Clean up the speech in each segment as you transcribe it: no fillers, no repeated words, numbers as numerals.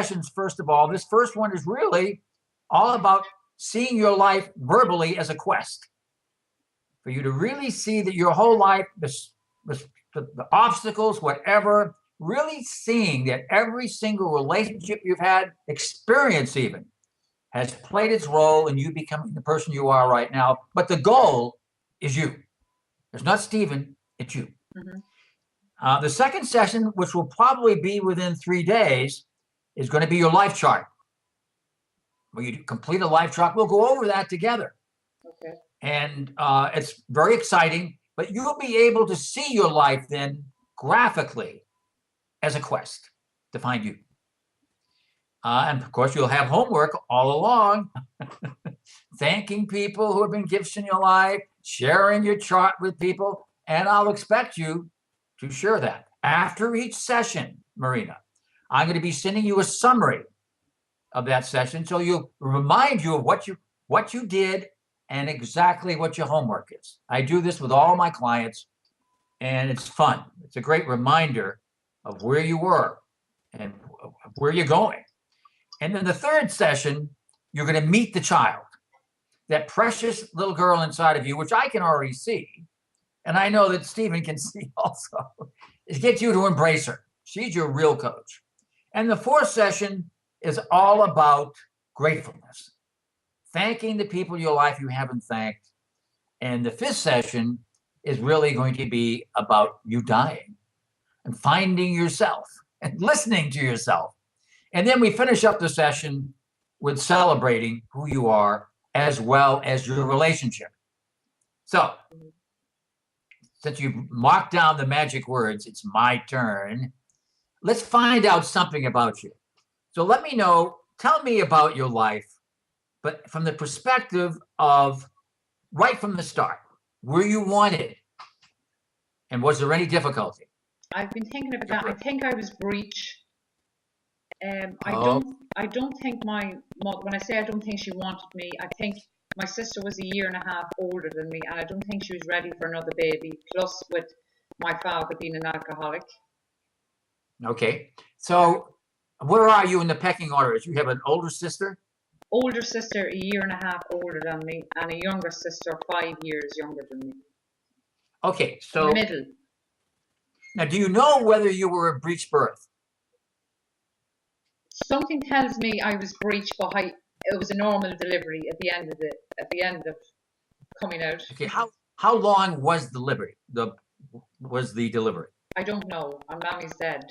sessions, first of all, this first one is really all about seeing your life verbally as a quest. For you to really see that your whole life, the obstacles, whatever, really seeing that every single relationship you've had, experience even, has played its role in you becoming the person you are right now. But the goal is you. It's not Stephen, it's you. Mm-hmm. The second session, which will probably be within 3 days, is going to be your life chart. When you complete a life chart, we'll go over that together. Okay. And it's very exciting, but you'll be able to see your life then graphically as a quest to find you. And of course, you'll have homework all along, thanking people who have been gifts in your life, sharing your chart with people, and I'll expect you to share that. After each session, Marina, I'm going to be sending you a summary of that session, so you'll remind you of what you did and exactly what your homework is. I do this with all my clients, and it's fun. It's a great reminder of where you were and where you're going. And then the third session, you're going to meet the child, that precious little girl inside of you, which I can already see, and I know that Stephen can see also, is get you to embrace her. She's your real coach. And the fourth session is all about gratefulness, thanking the people in your life you haven't thanked. And the fifth session is really going to be about you dying and finding yourself and listening to yourself. And then we finish up the session with celebrating who you are as well as your relationship. So, since you've marked down the magic words, it's my turn. Let's find out something about you. So let me know, tell me about your life, but from the perspective of right from the start, were you wanted? And was there any difficulty? I've been thinking about that. I think I was breech. I don't think my mother, when I say I don't think she wanted me, I think my sister was 1.5 years older than me, and I don't think she was ready for another baby, plus with my father being an alcoholic. Okay. So where are you in the pecking order? Do you have an older sister? Older sister 1.5 years older than me, and a younger sister 5 years younger than me. Okay, so middle. Now, do you know whether you were a breech birth? Something tells me I was breech, but it was a normal delivery at the end of coming out. Okay, how long was the delivery? The delivery? I don't know. My mommy's dead.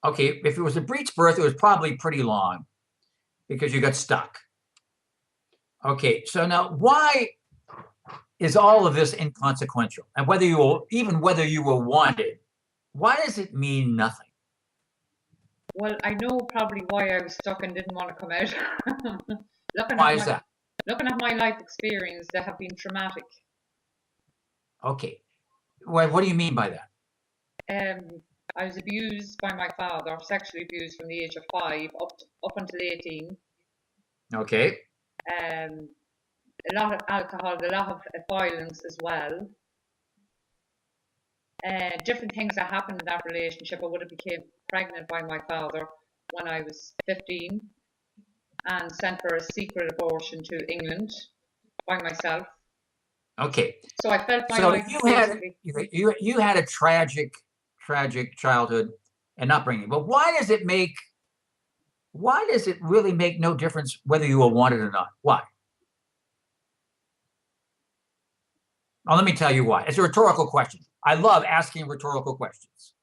Okay, if it was a breech birth, it was probably pretty long because you got stuck. Okay, so now why is all of this inconsequential? And whether you were wanted, why does it mean nothing? Well, I know probably why I was stuck and didn't want to come out. Why is that? Looking at my life experience, they have been traumatic. Okay. Well, what do you mean by that? I was abused by my father, sexually abused from the age of 5 up until 18. Okay. A lot of alcohol, a lot of violence as well. Different things that happened in that relationship. I would have became pregnant by my father when I was 15 and sent for a secret abortion to England by myself. Okay. So I felt my life you had a tragic childhood and upbringing. But why does it really make no difference whether you were wanted or not? Why? Well, let me tell you why. It's a rhetorical question. I love asking rhetorical questions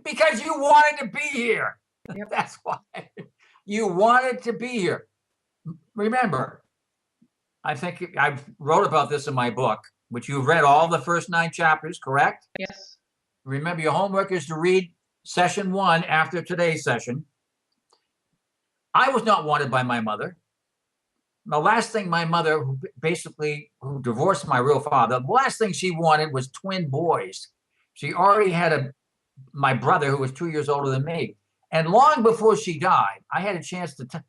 because you wanted to be here. Yep. That's why you wanted to be here. Remember, I think I wrote about this in my book, which you've read all the first 9 chapters, correct? Yes. Remember, your homework is to read session 1 after today's session. I was not wanted by my mother. The last thing my mother, who divorced my real father, the last thing she wanted was twin boys. She already had my brother who was 2 years older than me. And long before she died, I had a chance to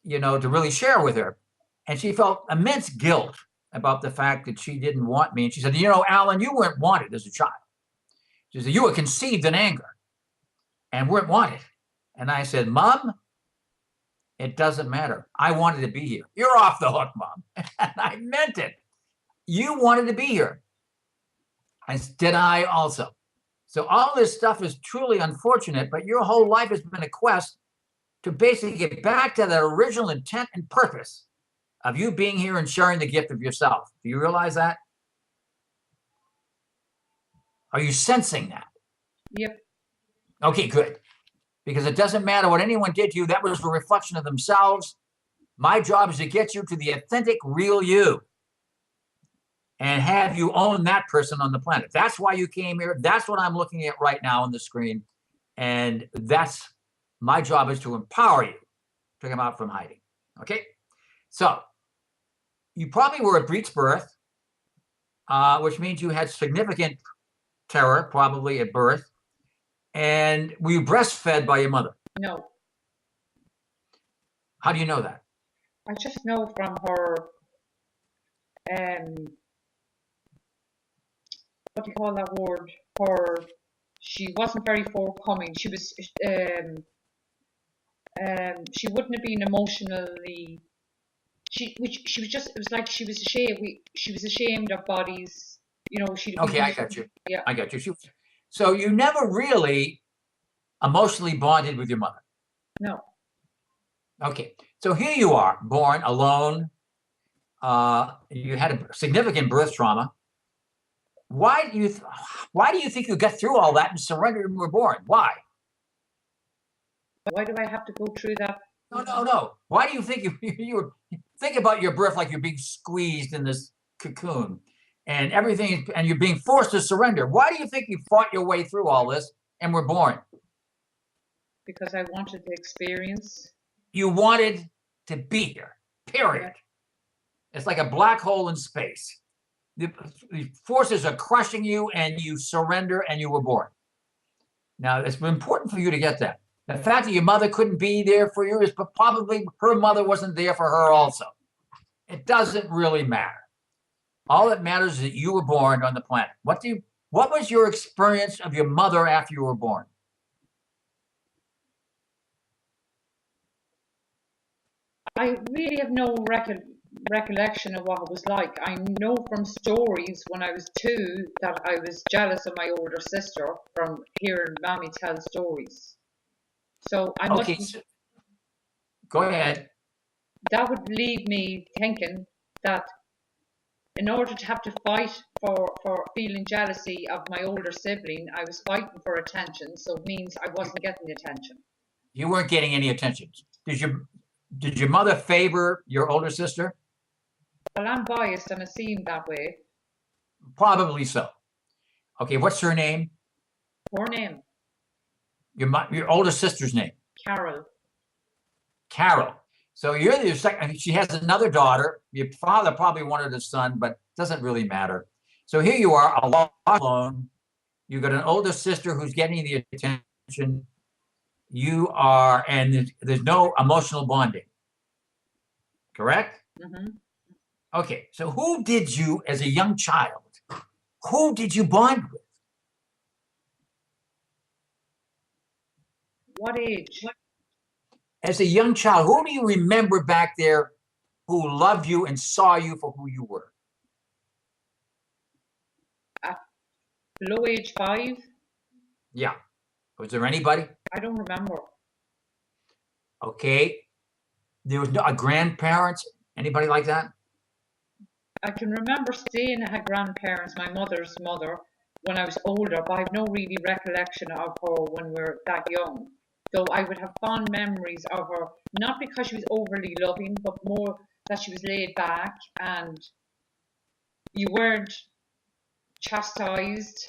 really share with her. And she felt immense guilt about the fact that she didn't want me. And she said, Alan, you weren't wanted as a child. She said, you were conceived in anger and weren't wanted. And I said, Mom, it doesn't matter. I wanted to be here. You're off the hook, Mom. And I meant it. You wanted to be here. And did I also. So all this stuff is truly unfortunate, but your whole life has been a quest to basically get back to the original intent and purpose of you being here and sharing the gift of yourself. Do you realize that? Are you sensing that? Yep. Okay, good. Because it doesn't matter what anyone did to you. That was a reflection of themselves. My job is to get you to the authentic, real you and have you own that person on the planet. That's why you came here. That's what I'm looking at right now on the screen. And that's my job, is to empower you to come out from hiding. Okay? So you probably were at breech birth, which means you had significant terror, probably at birth. And were you breastfed by your mother? No. How do you know that? I just know from her, what do you call that word? She wasn't very forthcoming. She was, she wouldn't have been emotionally. She was just. It was like she was ashamed. She was ashamed of bodies. You know, she. Okay, I got you. Yeah. I got you. So you never really emotionally bonded with your mother? No. Okay, so here you are, born alone. You had a significant birth trauma. Why do you think you got through all that and surrendered and were born? Why? Why do I have to go through that? No. Why do you think you think about your birth like you're being squeezed in this cocoon and everything, and you're being forced to surrender? Why do you think you fought your way through all this and were born? Because I wanted the experience. You wanted to be here, period. It's like a black hole in space. The forces are crushing you and you surrender and you were born. Now, it's important for you to get that. The fact that your mother couldn't be there for you is probably her mother wasn't there for her also. It doesn't really matter. All that matters is that you were born on the planet. What was your experience of your mother after you were born? I really have no recollection of what it was like. I know from stories when I was 2 that I was jealous of my older sister from hearing Mommy tell stories. So I must. Okay, so go ahead. That would leave me thinking that in order to have to fight for feeling jealousy of my older sibling, I was fighting for attention. So it means I wasn't getting attention. You weren't getting any attention. Did your mother favor your older sister? Well, I'm biased and it seemed that way. Probably so. Okay, what's her name? Her name? Your older sister's name? Carol. Carol. So you're the second. She has another daughter. Your father probably wanted a son, but it doesn't really matter. So here you are, alone. You've got an older sister who's getting the attention. You are, and there's no emotional bonding. Correct? Mm-hmm. Okay. So who did you, as a young child, who did you bond with? What age? As a young child, who do you remember back there who loved you and saw you for who you were? Below age 5? Yeah. Was there anybody? I don't remember. Okay. There was no grandparents, anybody like that? I can remember staying at her grandparents, my mother's mother, when I was older, but I have no really recollection of her when we were that young. Though I would have fond memories of her, not because she was overly loving, but more that she was laid back and you weren't chastised.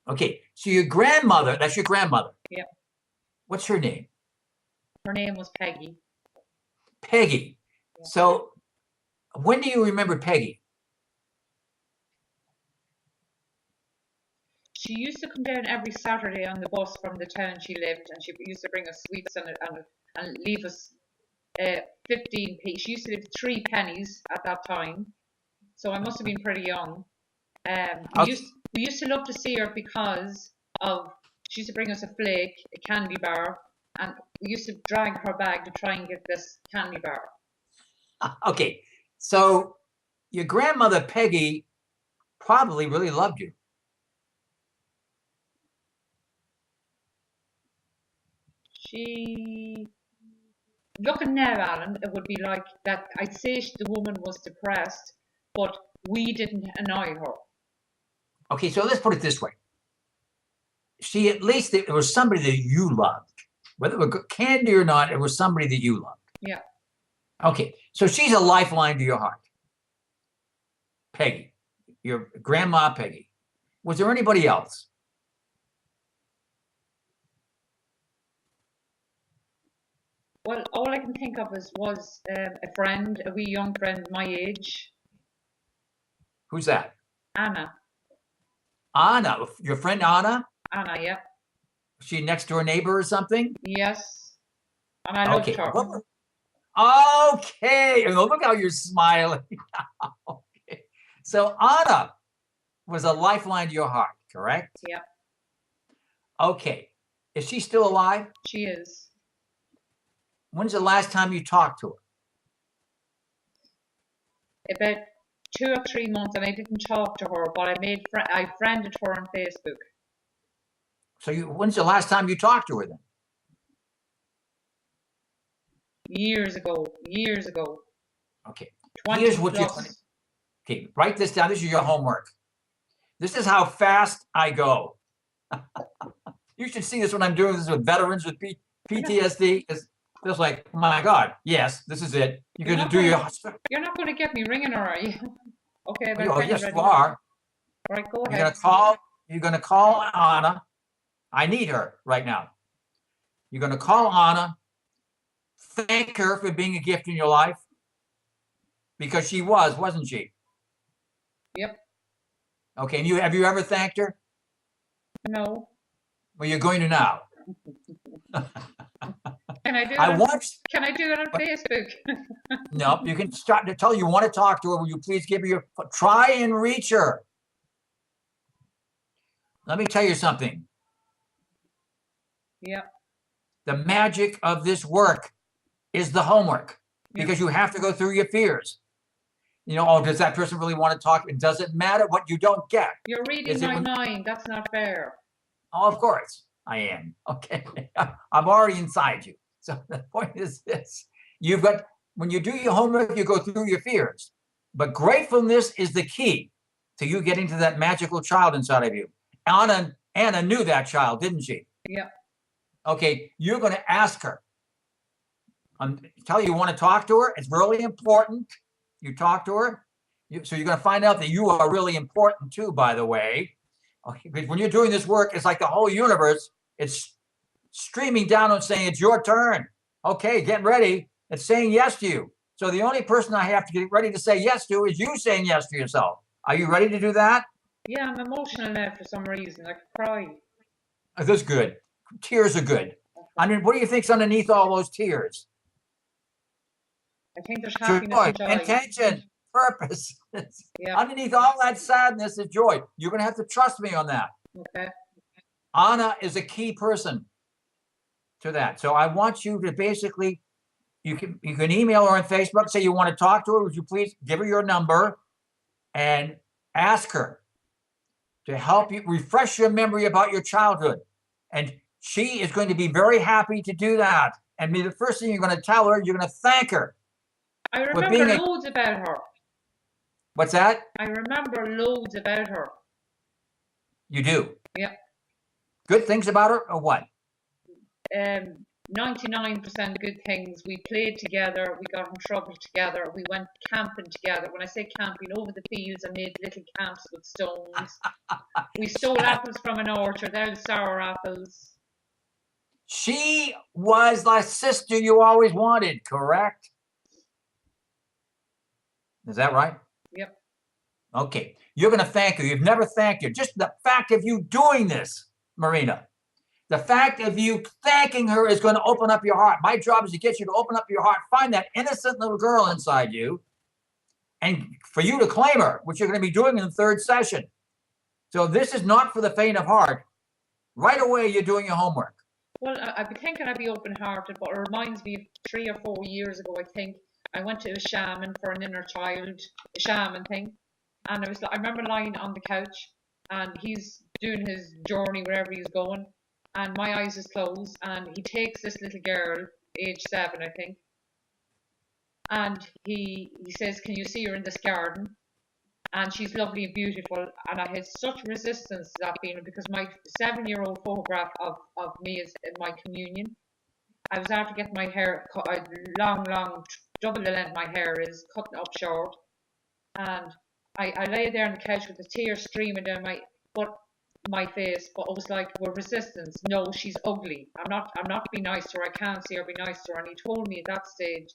Okay, so your grandmother, that's your grandmother. Yeah. What's her name? Her name was Peggy. Peggy. Yeah. So when do you remember Peggy? She used to come down every Saturday on the bus from the town she lived, and she used to bring us sweets and leave us 15p. She used to leave 3 pennies at that time, so I must have been pretty young. We used to love to see her because of she used to bring us a flake, a candy bar, and we used to drag her bag to try and get this candy bar. Okay, so your grandmother Peggy probably really loved you. She, looking now, Alan, it would be like that. I'd say the woman was depressed, but we didn't annoy her. Okay, so let's put it this way. She, at least it was somebody that you loved. Whether it was candy or not, it was somebody that you loved. Yeah. Okay, so she's a lifeline to your heart. Peggy, your grandma Peggy. Was there anybody else? Well, all I can think of was a friend, a wee young friend my age. Who's that? Anna. Anna, your friend Anna? Anna, yeah. Was she a next door neighbor or something? Yes. And I loved her. Okay, look how you're smiling. Okay. So Anna was a lifeline to your heart, correct? Yeah. Okay. Is she still alive? She is. When's the last time you talked to her? About 2 or 3 months, and I didn't talk to her, but I friended her on Facebook. So when's the last time you talked to her then? Years ago. Okay. 20 Here's what plus. Okay, write this down. This is your homework. This is how fast I go. You should see this when I'm doing this with veterans with PTSD. It's just like, oh my God, yes, this is it. You're going to do your... You're not going to get me ringing her, are you? Okay, but oh, yes, you are. Right, go ahead. You're going to call Anna. I need her right now. You're going to call Anna, thank her for being a gift in your life, because she wasn't she? Yep. Okay, and have you ever thanked her? No. Well, you're going to now. Can I do it? Can I do it on Facebook? No, you can start to tell her you want to talk to her. Will you please give her try and reach her? Let me tell you something. Yeah. The magic of this work is the homework, because you have to go through your fears. Oh, does that person really want to talk? It doesn't matter what you don't get. You're reading my mind. That's not fair. Oh, of course I am. Okay. I'm already inside you. So the point is this. When you do your homework, you go through your fears. But gratefulness is the key to you getting to that magical child inside of you. Anna knew that child, didn't she? Yeah. Okay, you're going to ask her. Tell you want to talk to her. It's really important. You talk to her. So you're going to find out that you are really important too, by the way. Okay, because when you're doing this work, it's like the whole universe. It's streaming down and saying, it's your turn. Okay, get ready. It's saying yes to you. So the only person I have to get ready to say yes to is you saying yes to yourself. Are you ready to do that? Yeah, I'm emotional now for some reason. I could cry. That's good. Tears are good. I mean, what do you think's underneath all those tears? I think there's happiness and joy. Intention, purpose. Yeah. Underneath all that sadness is joy. You're going to have to trust me on that. Okay. Anna is a key person to that. So I want you to basically, you can email her on Facebook, say you want to talk to her. Would you please give her your number and ask her to help you refresh your memory about your childhood. And she is going to be very happy to do that. And the first thing you're going to tell her, you're going to thank her. I remember loads about her. What's that? I remember loads about her. You do? Yeah. Good things about her or what? 99% good things. We played together. We got in trouble together. We went camping together. When I say camping, over the fields, I made little camps with stones. We stole apples from an orchard. They're the sour apples. She was the sister you always wanted, correct? Is that right? Yep. Okay. You're going to thank her. You've never thanked her. Just the fact of you doing this, Marina, the fact of you thanking her is going to open up your heart. My job is to get you to open up your heart, find that innocent little girl inside you, and for you to claim her, which you're going to be doing in the third session. So this is not for the faint of heart. Right away, you're doing your homework. Well, I'd be thinking I'd be open-hearted, but it reminds me of 3 or 4 years ago, I think, I went to a shaman for an inner child, a shaman thing, and I remember lying on the couch, and he's doing his journey wherever he's going, and my eyes is closed, and he takes this little girl, age 7, I think, and he says, "Can you see her in this garden?" And she's lovely and beautiful. And I had such resistance to that feeling because my 7-year-old photograph of me is in my communion. I was after getting my hair cut, long, double the length my hair is, cutting up short. And I lay there on the couch with the tears streaming down my face, but it was like with resistance. No, she's ugly. I'm not being nice to her. I can't see her be nice to her. And he told me at that stage,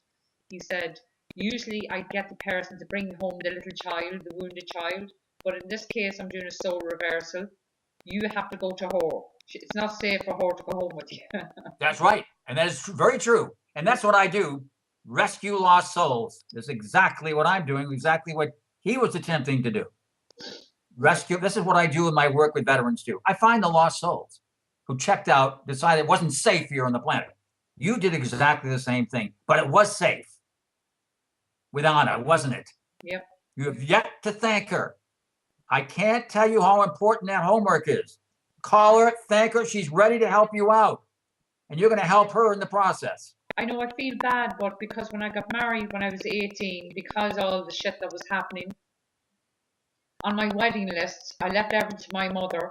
he said, usually I get the person to bring home the little child, the wounded child, but in this case I'm doing a soul reversal. You have to go to her. It's not safe for her to go home with you. That's right. And that is very true. And that's what I do. Rescue lost souls. That's exactly what I'm doing, exactly what he was attempting to do. Rescue. This is what I do in my work with veterans too. I find the lost souls who checked out, decided it wasn't safe here on the planet. You did exactly the same thing, but it was safe with Anna, wasn't it? Yep. You have yet to thank her. I can't tell you how important that homework is. Call her, thank her. She's ready to help you out. And you're going to help her in the process. I know I feel bad, but because when I got married when I was 18, because all the shit that was happening, on my wedding list, I left everything to my mother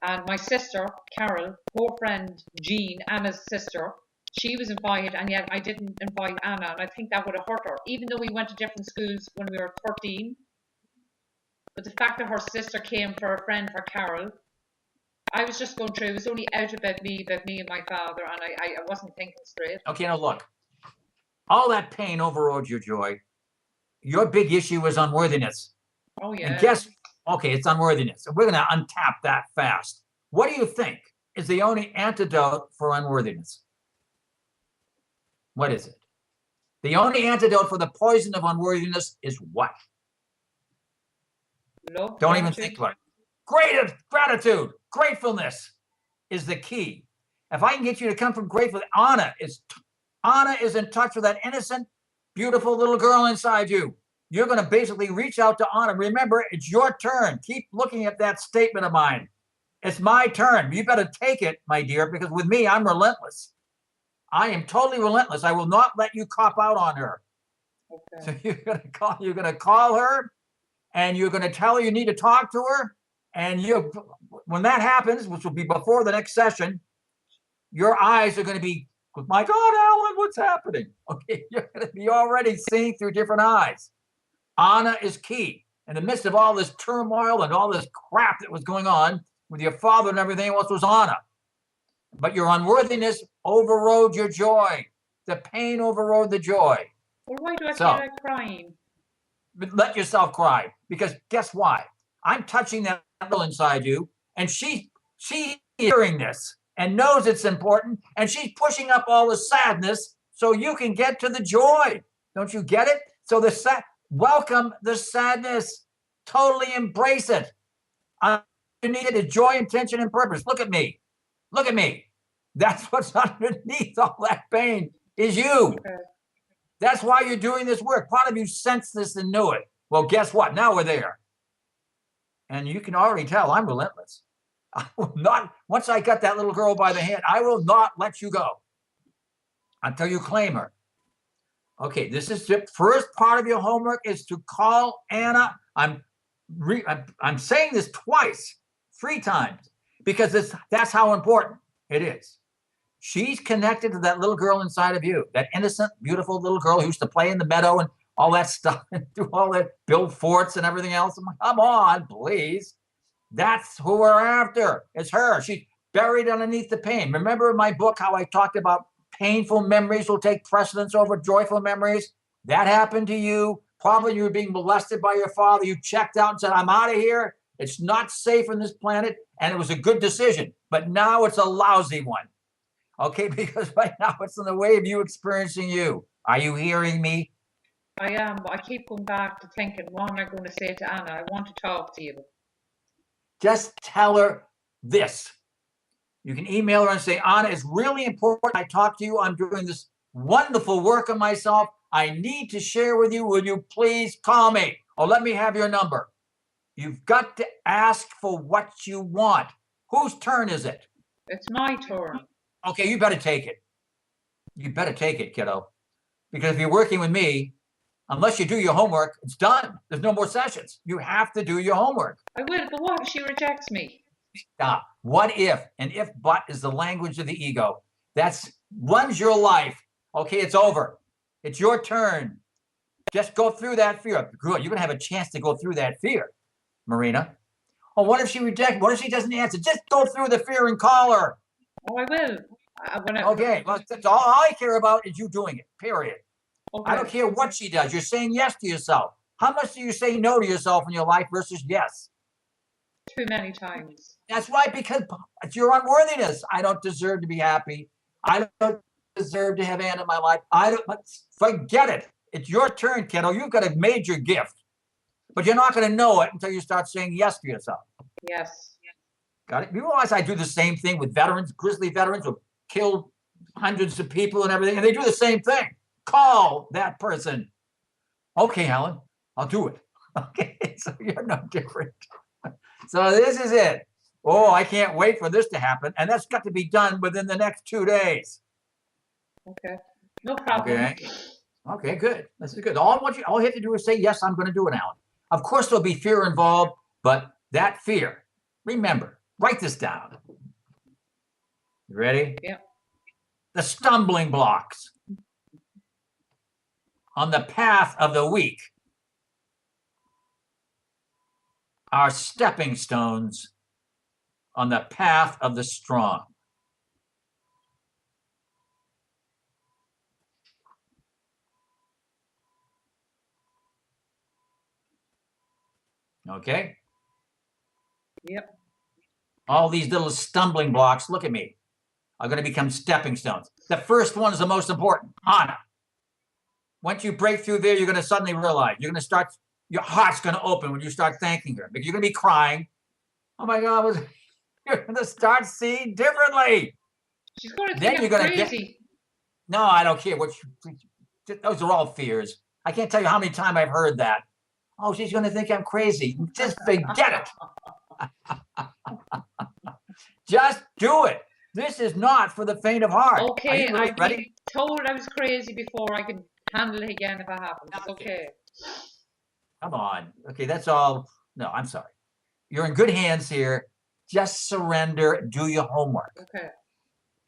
and my sister, Carol, her friend Jean, Anna's sister. She was invited, and yet I didn't invite Anna, and I think that would have hurt her, even though we went to different schools when we were 13. But the fact that her sister came for a friend for Carol, I was just going through, it was only out about me and my father, and I wasn't thinking straight. Okay, now look, all that pain overrode your joy. Your big issue is unworthiness. Oh, yeah. And okay, it's unworthiness. We're going to untap that fast. What do you think is the only antidote for unworthiness? What is it? The only antidote for the poison of unworthiness is what? Love, Don't even think about it. Gratitude, gratefulness is the key. If I can get you to come from grateful, Anna is in touch with that innocent, beautiful little girl inside you. You're going to basically reach out to Anna. Remember, it's your turn. Keep looking at that statement of mine. It's my turn. You better take it, my dear, because with me, I'm relentless. I am totally relentless. I will not let you cop out on her. Okay. So you're going to call her, and you're going to tell her you need to talk to her. And when that happens, which will be before the next session, your eyes are going to be, my God, Alan, what's happening? Okay, you're going to be already seeing through different eyes. Anna is key. In the midst of all this turmoil and all this crap that was going on with your father and everything else was Anna. But your unworthiness overrode your joy. The pain overrode the joy. Well, why do I feel like crying? Let yourself cry, because guess why? I'm touching that little inside you, and she's hearing this and knows it's important, and she's pushing up all the sadness so you can get to the joy. Don't you get it? So welcome the sadness. Totally embrace it. Underneath it is joy, intention, and purpose. Look at me. Look at me. That's what's underneath all that pain is you. Okay. That's why you're doing this work. Part of you sensed this and knew it. Well, guess what? Now we're there. And you can already tell I'm relentless. I will not, once I got that little girl by the hand, I will not let you go until you claim her. Okay, this is the first part of your homework is to call Anna. I'm saying this twice, 3 times, because that's how important it is. She's connected to that little girl inside of you, that innocent, beautiful little girl who used to play in the meadow and all that stuff and do all that, build forts and everything else. I'm like, come on, please. That's who we're after. It's her. She's buried underneath the pain. Remember in my book how I talked about painful memories will take precedence over joyful memories? That happened to you. Probably you were being molested by your father. You checked out and said, I'm out of here. It's not safe on this planet. And it was a good decision. But now it's a lousy one. Okay, because right now it's in the way of you experiencing you. Are you hearing me? I am, but I keep going back to thinking, what am I going to say to Anna? I want to talk to you. Just tell her this. You can email her and say, Anna, it's really important I talk to you. I'm doing this wonderful work on myself. I need to share with you. Will you please call me? Or let me have your number. You've got to ask for what you want. Whose turn is it? It's my turn. Okay, you better take it. You better take it, kiddo. Because if you're working with me, unless you do your homework, it's done. There's no more sessions. You have to do your homework. I will, but what if she rejects me? Stop. What if? And if but is the language of the ego. That's runs your life. Okay, it's over. It's your turn. Just go through that fear. Good. You're going to have a chance to go through that fear, Marina. Oh, what if she rejects? What if she doesn't answer? Just go through the fear and call her. Oh, I will. Okay, well, that's all I care about is you doing it, period. Okay. I don't care what she does. You're saying yes to yourself. How much do you say no to yourself in your life versus yes? Too many times. That's right, because it's your unworthiness. I don't deserve to be happy. I don't deserve to have Anna in my life. Forget it. It's your turn, kiddo. You've got a major gift, but you're not going to know it until you start saying yes to yourself. Yes. Got it? You realize I do the same thing with veterans, grizzly veterans who killed hundreds of people and everything, and they do the same thing. Call that person. Okay, Alan, I'll do it. Okay, so you're no different. So this is it. Oh, I can't wait for this to happen. And that's got to be done within the next 2 days. Okay. No problem. Okay, good. This is good. All you have to do is say, yes, I'm going to do it, Alan. Of course, there'll be fear involved, but that fear, remember, write this down. You ready? Yeah. The stumbling blocks on the path of the weak are stepping stones on the path of the strong. Okay? Yep. All these little stumbling blocks, look at me, are going to become stepping stones. The first one is the most important, Anna. Once you break through there, you're going to suddenly realize, you're going to start, your heart's going to open when you start thanking her. You're going to be crying. Oh my God, you're going to start seeing differently. She's going to Then think you're I'm going to crazy. No, I don't care. Those are all fears. I can't tell you how many times I've heard that. Oh, she's going to think I'm crazy. Just forget it. Just do it. This is not for the faint of heart. Okay, Are you really ready? I've been told I was crazy before. I can handle it again if it happens. It's okay. Come on. Okay, that's all. No, I'm sorry. You're in good hands here. Just surrender. Do your homework. Okay.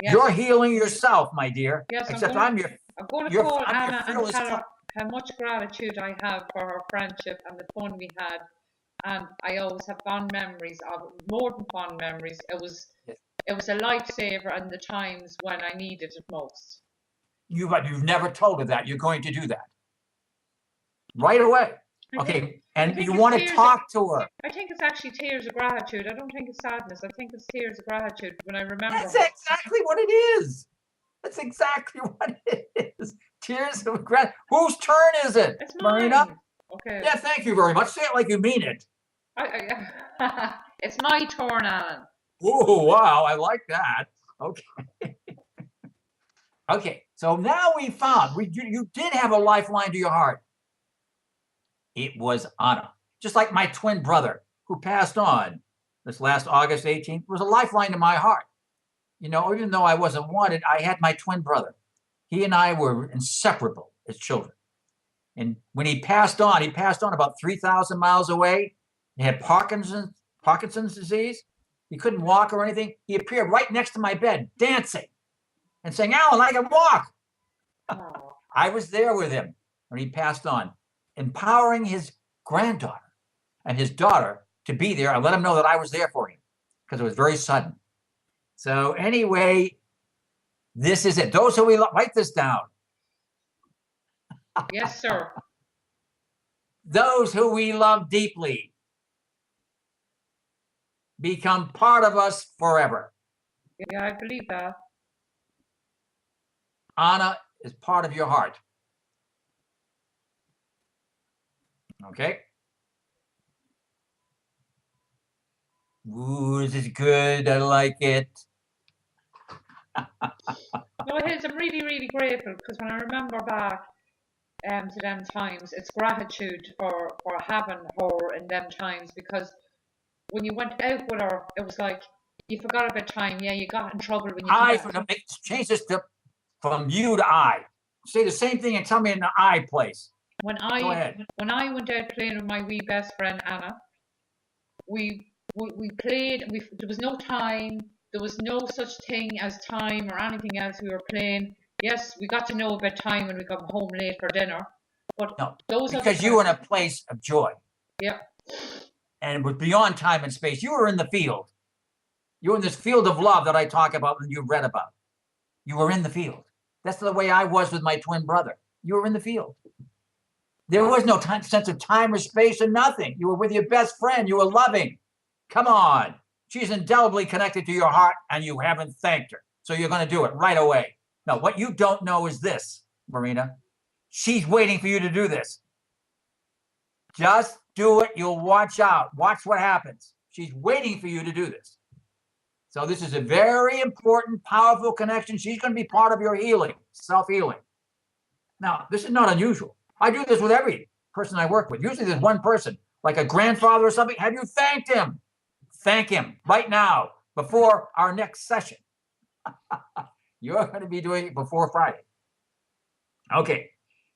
Yes. You're healing yourself, my dear. Yes, Except I'm your going to call I'm Anna your and tell her how much gratitude I have for her friendship and the fun we had. And I always have fond memories of it, more than fond memories. It was a lifesaver in the times when I needed it most. You've never told her that. You're going to do that right away. Okay, and you want to talk to her. I think it's actually tears of gratitude. I don't think it's sadness. I think it's tears of gratitude when I remember. That's exactly what it is. That's exactly what it is. Tears of gratitude. Whose turn is it? It's Marina? mine. Okay. Yeah, thank you very much. Say it like you mean it. It's my turn, Alan. Oh, wow. I like that. Okay. Okay. So now we found you did have a lifeline to your heart. It was Anna. Just like my twin brother who passed on this last August 18th was a lifeline to my heart. You know, even though I wasn't wanted, I had my twin brother. He and I were inseparable as children. And when he passed on about 3,000 miles away. He had Parkinson's disease. He couldn't walk or anything. He appeared right next to my bed, dancing and saying, Alan, I can walk. I was there with him when he passed on, empowering his granddaughter and his daughter to be there. I let him know that I was there for him because it was very sudden. So anyway, this is it. Those who we love, write this down. Yes, sir. Those who we love deeply become part of us forever. Yeah, I believe that. Anna is part of your heart. Okay. Ooh, this is good. I like it. No, it is. I'm really, really grateful because when I remember back to them times, it's gratitude for having her in them times because when you went out with her, it was like you forgot about time. Yeah, you got in trouble when you change this from you to I. Say the same thing and tell me in the I place. Go ahead. When I went out playing with my wee best friend Anna, we played. There was no time. There was no such thing as time or anything else. We were playing. Yes, we got to know about time when we got home late for dinner. But no, because you were in a place of joy. Yeah. And it was beyond time and space. You were in the field. You were in this field of love that I talk about and you read about. You were in the field. That's the way I was with my twin brother. You were in the field. There was no sense of time or space or nothing. You were with your best friend. You were loving. Come on. She's indelibly connected to your heart and you haven't thanked her. So you're going to do it right away. No, what you don't know is this, Marina. She's waiting for you to do this. Just do it. You'll watch out. Watch what happens. She's waiting for you to do this. So this is a very important, powerful connection. She's going to be part of your healing, self-healing. Now, this is not unusual. I do this with every person I work with. Usually there's one person, like a grandfather or something. Have you thanked him? Thank him right now before our next session. You're going to be doing it before Friday. Okay.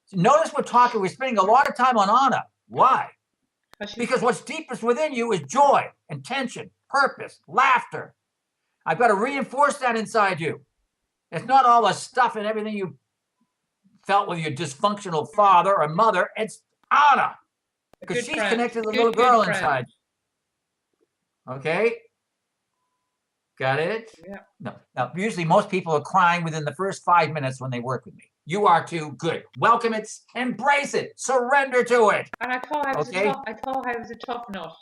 So notice we're spending a lot of time on Anna. Why? Because what's deepest within you is joy, intention, purpose, laughter. I've got to reinforce that inside you. It's not all the stuff and everything you felt with your dysfunctional father or mother. It's Anna. Because she's connected to the little girl inside you. Okay? Got it? Yeah. No. Now, usually most people are crying within the first 5 minutes when they work with me. You are too good. Welcome it, embrace it, surrender to it. And I thought I was a tough nut.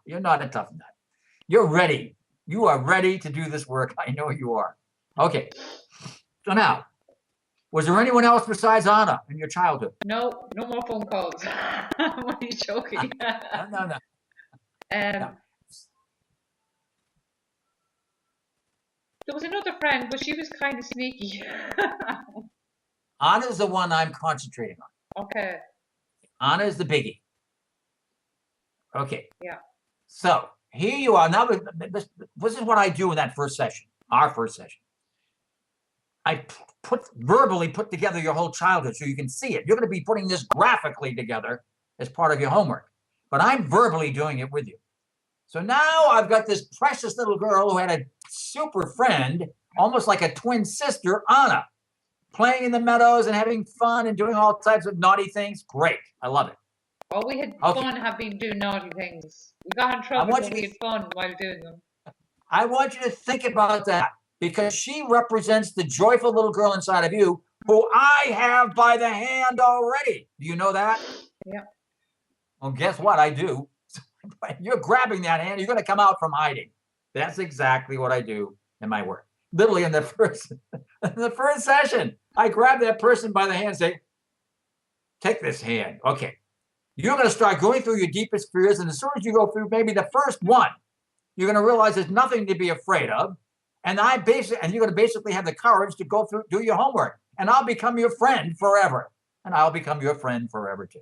You're not a tough nut. You're ready. You are ready to do this work. I know you are. Okay. So now, was there anyone else besides Anna in your childhood? No more phone calls. What are you joking? No. No. There was another friend, but she was kind of sneaky. Anna's the one I'm concentrating on. Okay. Anna is the biggie. Okay. Yeah. So here you are. Now, this is what I do in that first session, our first session. I verbally put together your whole childhood so you can see it. You're going to be putting this graphically together as part of your homework, but I'm verbally doing it with you. So now I've got this precious little girl who had a super friend, almost like a twin sister, Anna, playing in the meadows and having fun and doing all types of naughty things. Great. I love it. Oh, we had fun having doing naughty things. We got in trouble, but we had fun while doing them. I want you to think about that because she represents the joyful little girl inside of you who I have by the hand already. Do you know that? Yeah. Well, guess what? I do. You're grabbing that hand. You're going to come out from hiding. That's exactly what I do in my work. Literally in the first session, I grab that person by the hand and say, take this hand. Okay. You're going to start going through your deepest fears. And as soon as you go through maybe the first one, you're going to realize there's nothing to be afraid of. And you're going to basically have the courage to go through, do your homework. And I'll become your friend forever. And I'll become your friend forever too.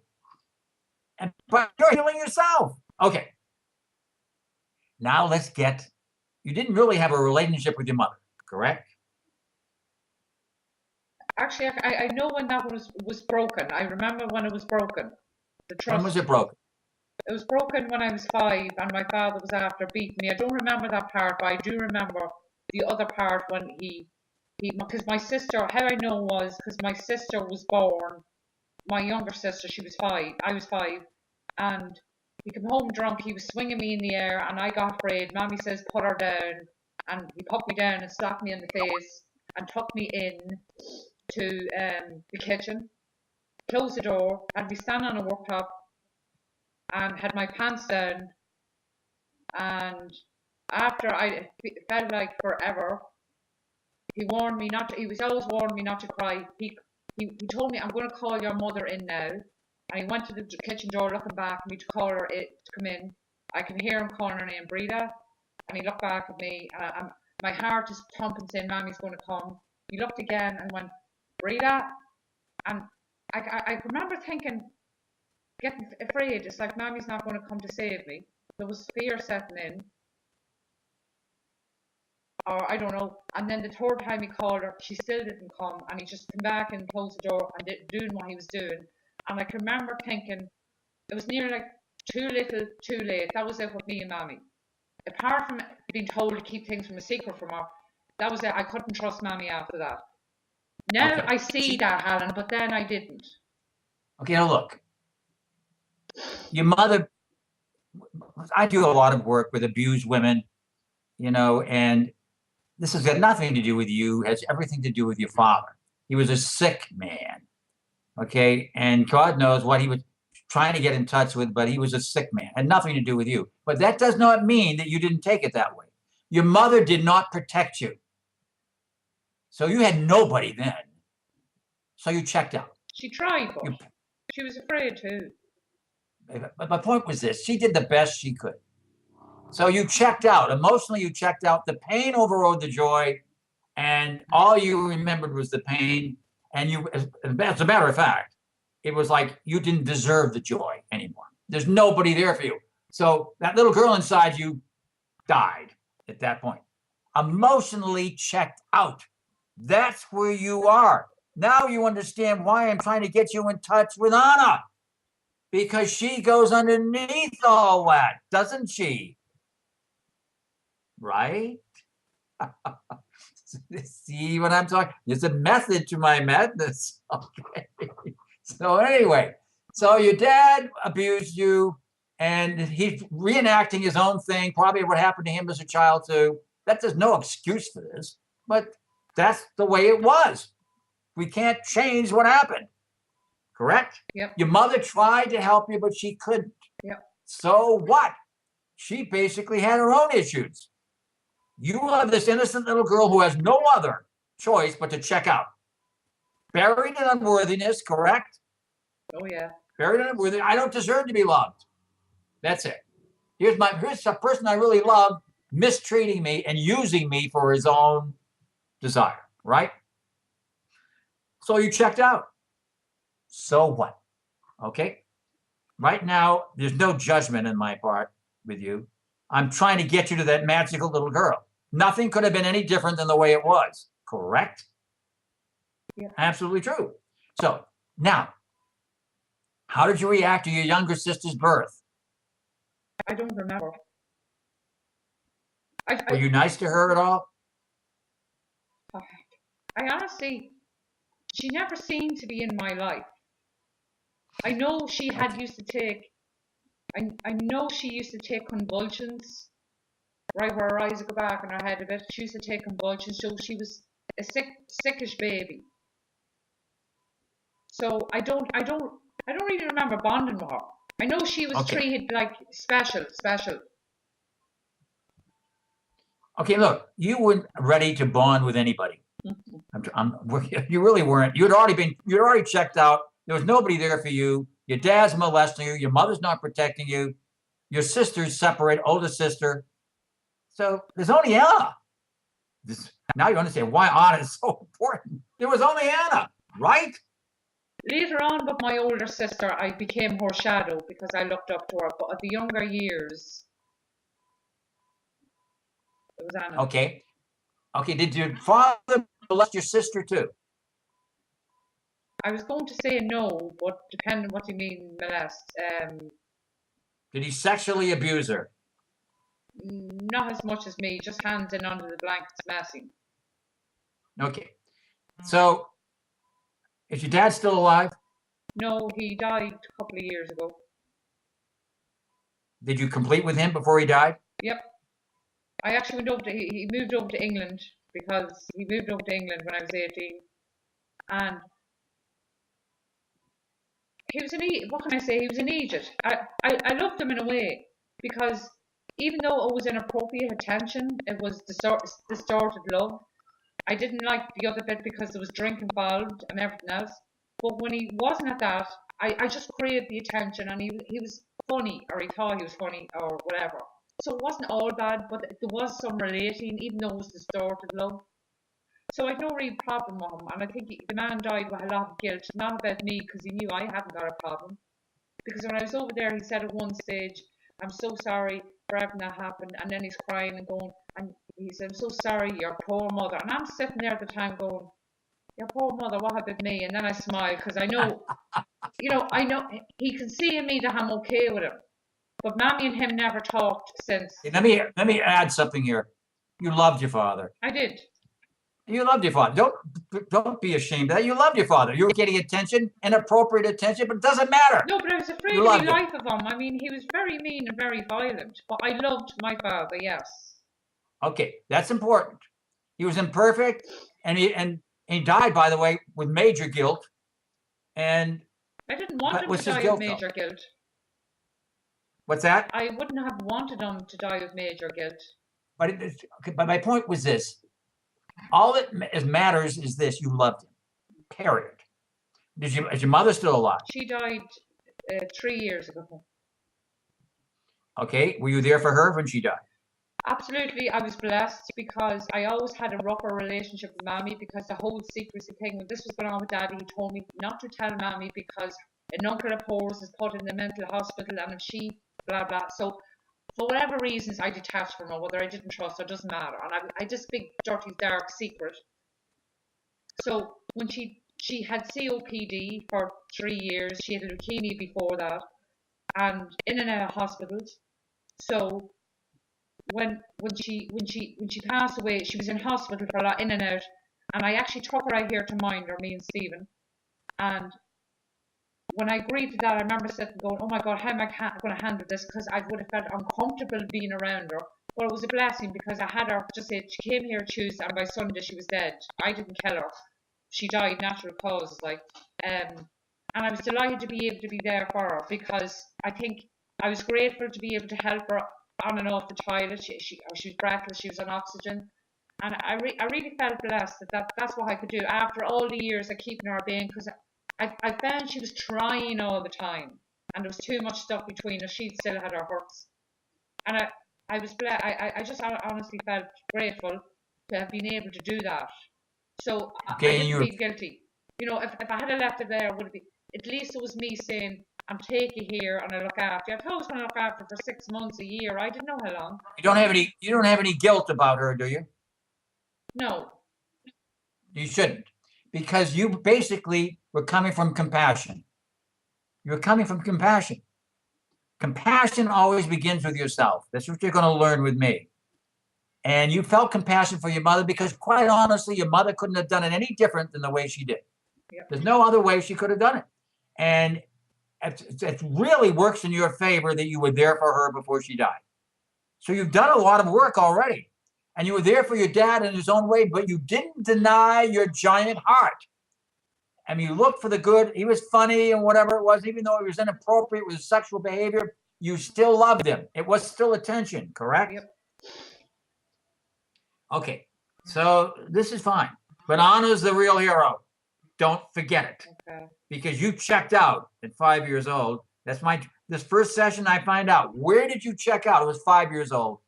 But you're healing yourself. Okay. Now you didn't really have a relationship with your mother, correct? Actually, I know when that was broken. I remember when it was broken. The trust. When was it broken? It was broken when I was 5 and my father was after beating me. I don't remember that part, but I do remember the other part when because my sister, how I know was because my sister was born, my younger sister, she was 5, I was 5, and he came home drunk, he was swinging me in the air and I got afraid. Mommy says, put her down, and he put me down and slapped me in the face and took me in to the kitchen, closed the door, had me stand on a worktop and had my pants down, and after I felt like forever, he warned me not to, he was always warned me not to cry. He told me, I'm going to call your mother in now. And he went to the kitchen door looking back at me to call her to come in. I can hear him calling her name, Breda. And he looked back at me. My heart is pumping, saying, Mommy's going to come. He looked again and went, Rita? And I remember thinking, getting afraid. It's like, Mommy's not going to come to save me. There was fear setting in. Or I don't know. And then the third time he called her, she still didn't come. And he just came back and closed the door and doing what he was doing. And I can remember thinking, it was nearly like too little, too late. That was it with me and Mommy. Apart from being told to keep things from a secret from her, that was it. I couldn't trust Mommy after that. Now Okay. I see that, Helen, but then I didn't. Okay, now look. Your mother, I do a lot of work with abused women, and this has got nothing to do with you. It has everything to do with your father. He was a sick man, okay? And God knows what he was trying to get in touch with, but he was a sick man. Had nothing to do with you. But that does not mean that you didn't take it that way. Your mother did not protect you. So you had nobody then. So you checked out. She tried, but she was afraid too. But my point was this. She did the best she could. So you checked out. Emotionally, you checked out. The pain overrode the joy. And all you remembered was the pain. And you, as a matter of fact, it was like you didn't deserve the joy anymore. There's nobody there for you. So that little girl inside you died at that point. Emotionally checked out. That's where you are. Now you understand why I'm trying to get you in touch with Anna. Because she goes underneath all that, doesn't she? Right? See what I'm talking? There's a method to my madness. Okay. So anyway, so your dad abused you, and he's reenacting his own thing, probably what happened to him as a child too. There's no excuse for this, but that's the way it was. We can't change what happened. Correct? Yep. Your mother tried to help you, but she couldn't. Yep. So what? She basically had her own issues. You are this innocent little girl who has no other choice but to check out. Buried in unworthiness, correct? Oh, yeah. Buried in unworthiness. I don't deserve to be loved. That's it. Here's a person I really love mistreating me and using me for his own desire, right? So you checked out. So what? Okay? Right now, there's no judgment in my part with you. I'm trying to get you to that magical little girl. Nothing could have been any different than the way it was. Correct? Yeah. Absolutely true. So now, how did you react to your younger sister's birth? I don't remember. Were you nice to her at all? I honestly, she never seemed to be in my life. I know she had used to take, I know she used to take convulsions, right where her eyes would go back in her head a bit. She used to take convulsions, so she was a sickish baby. So I don't really remember bonding with her. I know she was treated like special. Okay, look, you weren't ready to bond with anybody. You really weren't. You'd already checked out. There was nobody there for you. Your dad's molesting you. Your mother's not protecting you. Your sister's separate, older sister. So there's only Anna. Now you understand why Anna is so important. There was only Anna, right? Later on with my older sister, I became her shadow because I looked up to her. But at the younger years, it was Anna. Okay. Did your father molest your sister too? I was going to say no, but depending on what you mean molest. Did he sexually abuse her? Not as much as me, just hands in under the blankets messing. Okay. So, is your dad still alive? No, he died a couple of years ago. Did you complete with him before he died? Yep. I actually went over to, he moved over to England because he moved over to England when I was 18. And he was what can I say? He was an idiot. I loved him in a way because even though it was inappropriate attention, it was distorted love. I didn't like the other bit because there was drink involved and everything else. But when he wasn't at that, I just craved the attention, and he was funny, or he thought he was funny, or whatever. So it wasn't all bad, but there was some relating, even though it was distorted love. So I'd no real problem with him, and I think the man died with a lot of guilt, not about me, because he knew I hadn't got a problem. Because when I was over there, he said at one stage, "I'm so sorry for everything that happened," and then he's crying and going, and he said, "I'm so sorry, your poor mother." And I'm sitting there at the time going, "Your poor mother, what about me?" And then I smile because I know, I know he can see in me that I'm okay with him. But Mammy and him never talked since. Let me add something here. You loved your father. I did. You loved your father. Don't be ashamed of that. You loved your father. You were getting attention, inappropriate attention, but it doesn't matter. No, but I was afraid of the life of him. I mean, he was very mean and very violent. But I loved my father, yes. Okay, that's important. He was imperfect, and he died, by the way, with major guilt. And I didn't want him to die of major guilt. What's that? I wouldn't have wanted him to die of major guilt. But my point was this. All that matters is this: you loved him. Period. Is your mother still alive? She died 3 years ago. Okay. Were you there for her when she died? Absolutely. I was blessed because I always had a rougher relationship with Mammy because the whole secrecy thing, when this was going on with Daddy, he told me not to tell Mammy because an uncle of hers is put in the mental hospital, and if she blah blah. So for whatever reasons, I detached from her, whether I didn't trust her, doesn't matter. And I just big dirty dark secret. So when she had COPD for 3 years, she had leukemia before that, and in and out of hospitals. So when she passed away, she was in hospital for a lot, in and out. And I actually took her out here to mind her, me and Stephen. And when I agreed to that, I remember sitting going, "Oh my God, how am I going to handle this?" Because I would have felt uncomfortable being around her. But it was a blessing because I had her, just say, she came here Tuesday and by Sunday she was dead. I didn't kill her. She died natural causes, and I was delighted to be able to be there for her because I think I was grateful to be able to help her on and off the toilet. She was breathless, she was on oxygen. And I really felt blessed that's what I could do after all the years of keeping her being, because I found she was trying all the time and there was too much stuff between us. She still had her hurts. And I was blessed. I just honestly felt grateful to have been able to do that. So okay, I didn't feel guilty. If I had left it there, it would have been, at least it was me saying, "I'm taking you here and I look after you." I thought I was going to look after for 6 months, a year. I didn't know how long. You don't have any guilt about her, do you? No. You shouldn't, because you basically were coming from compassion. You're coming from compassion. Compassion always begins with yourself. That's what you're going to learn with me. And you felt compassion for your mother because, quite honestly, your mother couldn't have done it any different than the way she did. Yep. There's no other way she could have done it. And it really works in your favor that you were there for her before she died. So you've done a lot of work already. And you were there for your dad in his own way, but you didn't deny your giant heart. I mean, you looked for the good. He was funny and whatever it was, even though he was inappropriate with his sexual behavior, you still loved him. It was still attention, correct? Yep. Okay, so this is fine. But Anna's the real hero. Don't forget it. Okay. Because you checked out at 5 years old. This first session I find out. Where did you check out? It was 5 years old.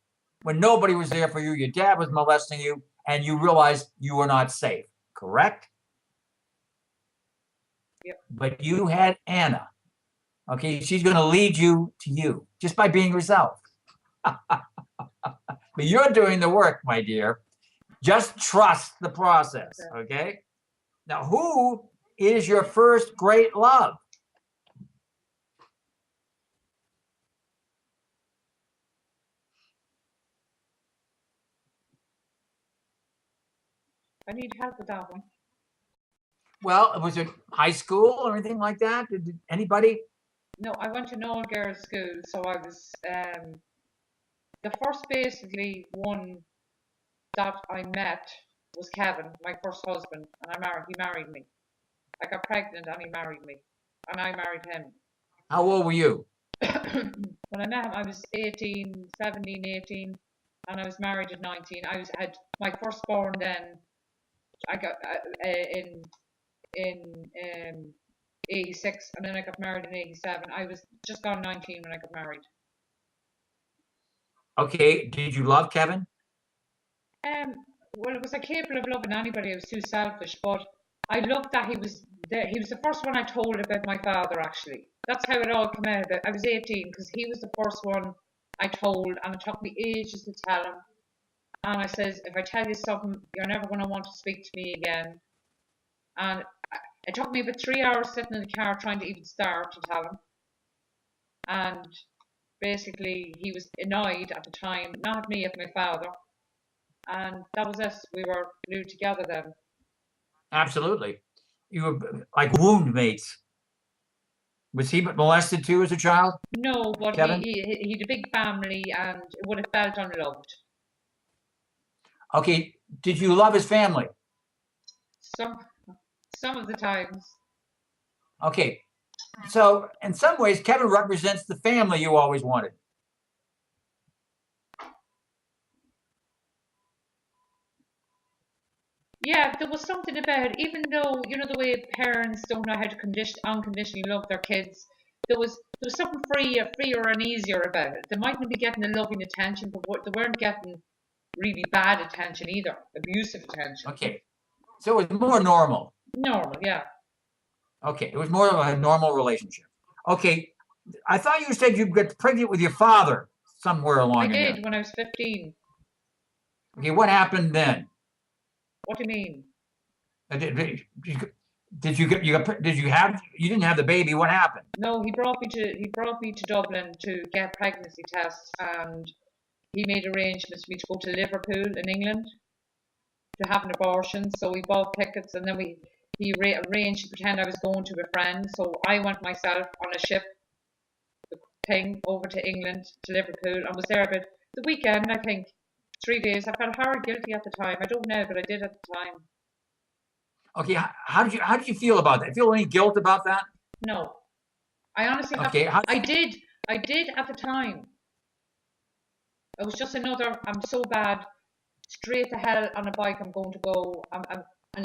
When nobody was there for you, your dad was molesting you, and you realized you were not safe, correct? Yep. But you had Anna. Okay, she's going to lead you to you just by being yourself. But you're doing the work, my dear. Just trust the process, okay? Now, who is your first great love? I need help with that one. Well, was it high school or anything like that? Did anybody? No, I went to an all-girls school, so I was the first basically one that I met was Kevin, my first husband, and he married me. I got pregnant and he married me, and I married him. How old were you? When I met him, I was 17, 18, and I was married at 19. I had my firstborn then. I got in 86, and then I got married in 87. I was just gone 19 when I got married. Okay. Did you love Kevin? Um, well, was I capable of loving anybody? I was too selfish, but I loved that he was the first one I told about my father. Actually, that's how it all came out. I was 18 because he was the first one I told, and it took me ages to tell him. And I says, if I tell you something, you're never going to want to speak to me again. And it took me about 3 hours sitting in the car trying to even start to tell him. And basically, he was annoyed at the time, not at me, at my father. And that was us. We were glued together then. Absolutely. You were like wound mates. Was he molested too as a child, No, but Kevin? he had a big family and would have felt unloved. Okay. Did you love his family? Some some of the times. Okay. So in some ways, Kevin represents the family you always wanted. Yeah, there was something about it, even though, you know, the way parents don't know how to unconditionally love their kids, there was something freer and easier about it. They mightn't be getting the loving attention, but they weren't getting really bad attention either, abusive attention. Okay. So it was more normal. Normal, yeah. Okay. It was more of a normal relationship. Okay. I thought you said you got pregnant with your father somewhere I along in there. did when I was 15. Okay. What happened then? What do you mean? Did you get did you have you didn't have the baby? What happened? No, he brought me to Dublin to get pregnancy tests, and he made arrangements for me to go to Liverpool in England to have an abortion. So we bought tickets, and then arranged to pretend I was going to a friend. So I went myself on a ship thing over to England to Liverpool and was there about the weekend. I think 3 days. I felt hard guilty at the time. I don't know, but I did at the time. Okay, how did you feel about that? Feel any guilt about that? No, I honestly have. Okay, I did at the time. It was just another. I'm so bad. Straight to hell on a bike. I'm going to go. And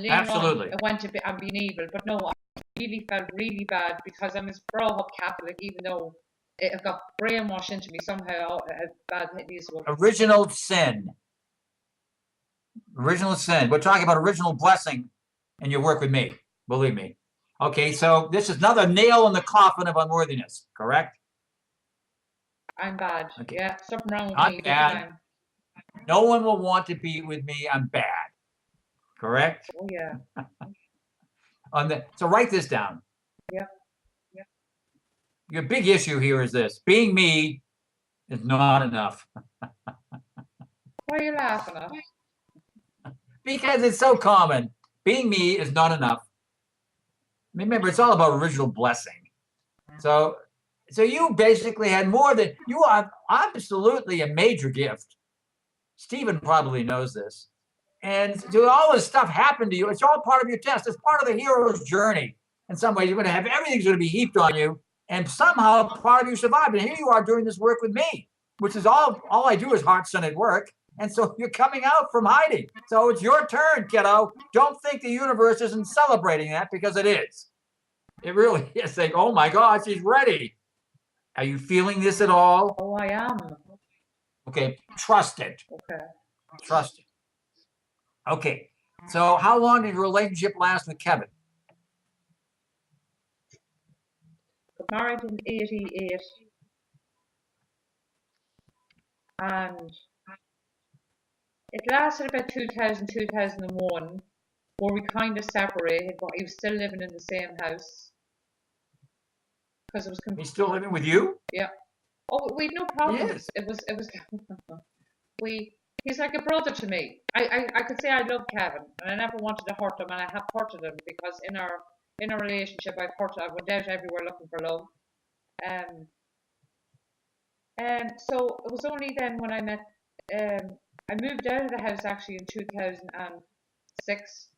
later on, absolutely. I went to be. I'm being evil, but no, I really felt really bad because I'm as brought up Catholic, even though it got brainwashed into me somehow. How bad it is. Original sin. Original sin. We're talking about original blessing in your work with me. Believe me. Okay, so this is another nail in the coffin of unworthiness, correct? I'm bad. Okay. Yeah, something wrong with I'm me big bad. time. No one will want to be with me. I'm bad. Correct? Oh yeah. So write this down. Yeah. Yeah. Your big issue here is this. Being me is not enough. Why are you laughing at? Because it's so common. Being me is not enough. Remember, it's all about original blessing. So you basically had more than you are absolutely a major gift. Stephen probably knows this. And so all this stuff happened to you. It's all part of your test. It's part of the hero's journey. In some ways, you're going to have everything's going to be heaped on you, and somehow part of you survived. And here you are doing this work with me, which is all I do is heart-centered work. And so you're coming out from hiding. So it's your turn, kiddo. Don't think the universe isn't celebrating that, because it is. It really is. Like, oh my God, she's ready. Are you feeling this at all? Oh, I am. Okay, trust it. Okay. Trust it. Okay, so how long did your relationship last with Kevin? Got married in '88, and it lasted about 2000, 2001, where we kind of separated, but he was still living in the same house because it was. He's still living with you? Yeah. Oh, we had no problems. It was. we. He's like a brother to me. I could say I love Kevin, and I never wanted to hurt him, and I have hurted him because in our relationship I've hurt. I went out everywhere looking for love. Um. And so it was only then when I met. I moved out of the house actually in 2006.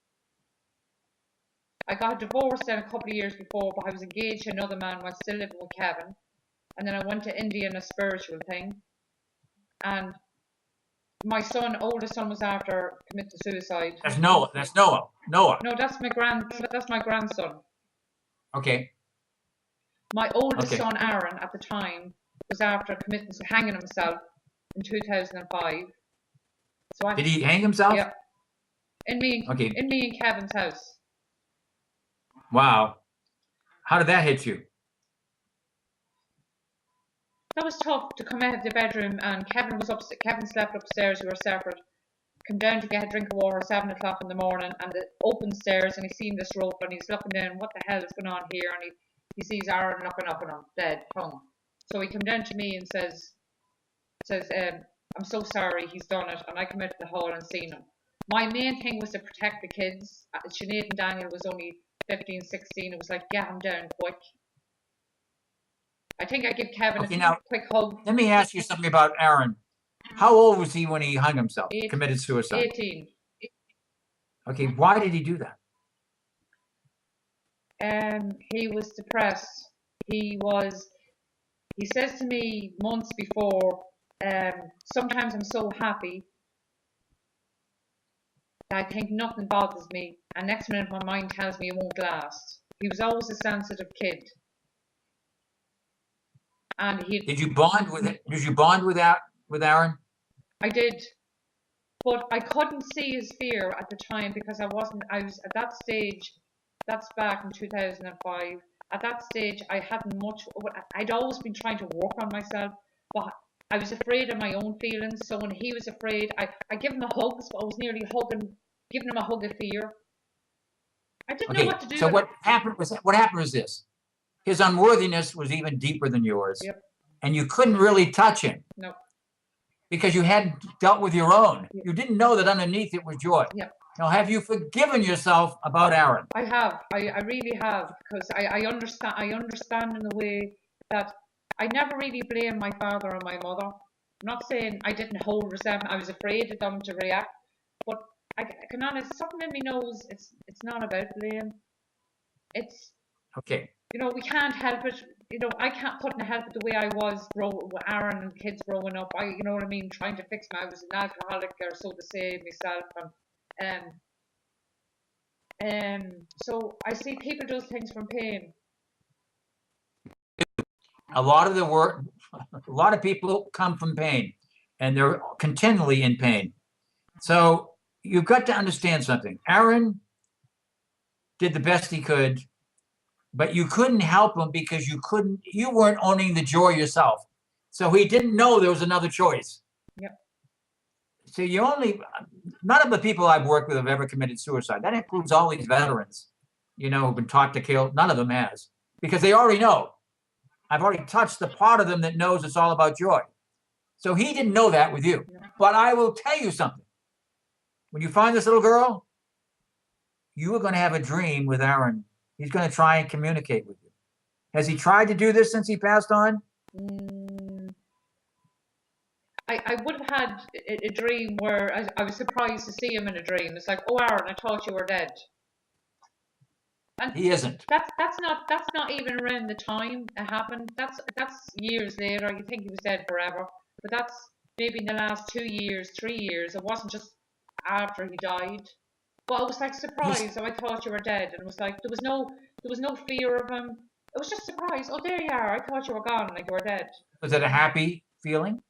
I got divorced then a couple of years before, but I was engaged to another man while still living with Kevin. And then I went to India in a spiritual thing. And my oldest son, was after committing suicide. That's Noah. That's Noah. Noah. No, that's my grandson. Okay. My oldest son, Aaron, at the time, was after hanging himself. in 2005. So Did he hang himself? Yeah. Okay. In me and Kevin's house. Wow. How did that hit you? That was tough to come out of the bedroom, and Kevin was upstairs. Kevin slept upstairs. We were separate. Come down to get a drink of water at 7 o'clock in the morning, and the open stairs, and he's seen this rope, and he's looking down. What the hell is going on here? And he sees Aaron looking up at him, dead, hung. So he come down to me and says, "I'm so sorry, he's done it." And I come out to the hall and seen him. My main thing was to protect the kids. Sinead and Daniel was only 15, 16. It was like, get him down quick. I think I give Kevin a quick hug. Let me ask you something about Aaron. How old was he when he hung himself, committed suicide? 18. Okay, why did he do that? He was depressed. He says to me months before, sometimes I'm so happy that I think nothing bothers me, and next minute my mind tells me it won't last. He was always a sensitive kid. And did you bond with Aaron? I did. But I couldn't see his fear at the time because I was at that stage, that's back in 2005. At that stage, I hadn't much, I'd always been trying to work on myself, but I was afraid of my own feelings. So when he was afraid, I give him a hug, so I was nearly giving him a hug of fear. I didn't know what to do. So what happened was this. His unworthiness was even deeper than yours. Yep. And you couldn't really touch him. No. Because you hadn't dealt with your own. Yep. You didn't know that underneath it was joy. Yep. Now, have you forgiven yourself about Aaron? I have. I really have, because I understand in the way that I never really blame my father and my mother. I'm not saying I didn't hold resentment. I was afraid of them to react, but I can honest, something in me knows it's not about blame. It's okay. You know, we can't help it. You know, I couldn't help it the way I was with Aaron and kids growing up. You know what I mean, trying to fix I was an alcoholic, or so to say, myself, so I see people do things from pain. A lot of people come from pain, and they're continually in pain. So you've got to understand something. Aaron did the best he could, but you couldn't help him because you weren't owning the joy yourself. So he didn't know there was another choice. Yep. So none of the people I've worked with have ever committed suicide. That includes all these veterans, who've been taught to kill. None of them has, because they already know. I've already touched the part of them that knows it's all about joy. So he didn't know that with you. But I will tell you something. When you find this little girl, you are going to have a dream with Aaron. He's going to try and communicate with you. Has he tried to do this since he passed on? I would have had a dream where I was surprised to see him in a dream. It's like, oh, Aaron, I thought you were dead. And he isn't. That's not even around the time it happened. That's years later. You think he was dead forever, but that's maybe in the last 2 years, 3 years. It wasn't just after he died. But I was like surprised. So I thought you were dead, and it was like there was no fear of him. It was just surprise. Oh, there you are. I thought you were gone, like you were dead. Was it a happy feeling?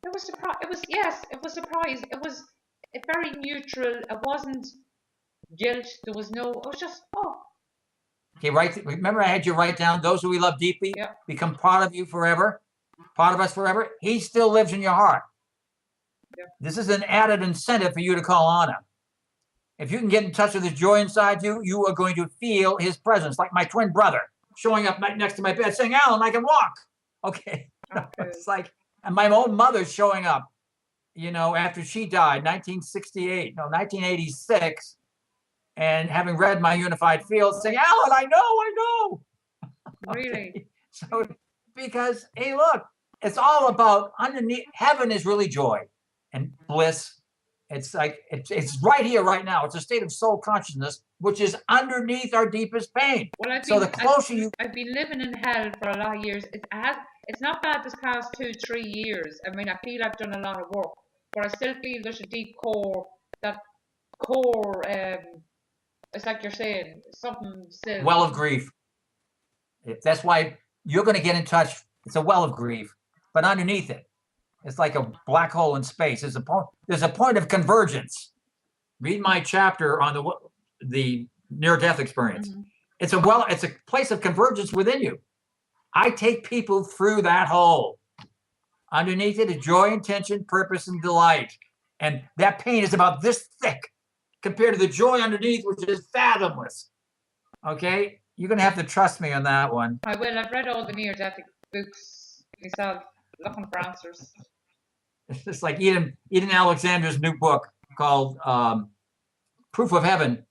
It was surprise. It was surprise. It was very neutral. It wasn't guilt. There was no. It was just Okay, remember I had you write down those who we love deeply become part of you forever, part of us forever. He still lives in your heart. Yep. This is an added incentive for you to call on him. If you can get in touch with his joy inside you, you are going to feel his presence, like my twin brother showing up right next to my bed saying, Alan, I can walk. Okay. It's like, and my own mother showing up, after she died, 1986, and having read my Unified Field, saying, Alan, I know. Really? Okay. So, because, hey, look, it's all about underneath. Heaven is really joy and bliss. It's like, it's right here, right now. It's a state of soul consciousness, which is underneath our deepest pain. Well, I've been living in hell for a lot of years. It's not bad this past 2-3 years. I mean, I feel I've done a lot of work, but I still feel there's a deep core. It's like you're saying, something still. Well of grief. That's why you're going to get in touch. It's a well of grief, but underneath it, It's like a black hole in space. There's a point of convergence. Read my chapter on the near-death experience. Mhm. It's a place of convergence within you. I take people through that hole. Underneath it is joy, intention, purpose, and delight. And that pain is about this thick compared to the joy underneath, which is fathomless. Okay? You're going to have to trust me on that one. I will. I've read all the near-death books myself, looking for answers. It's just like Eden Alexander's new book called Proof of Heaven.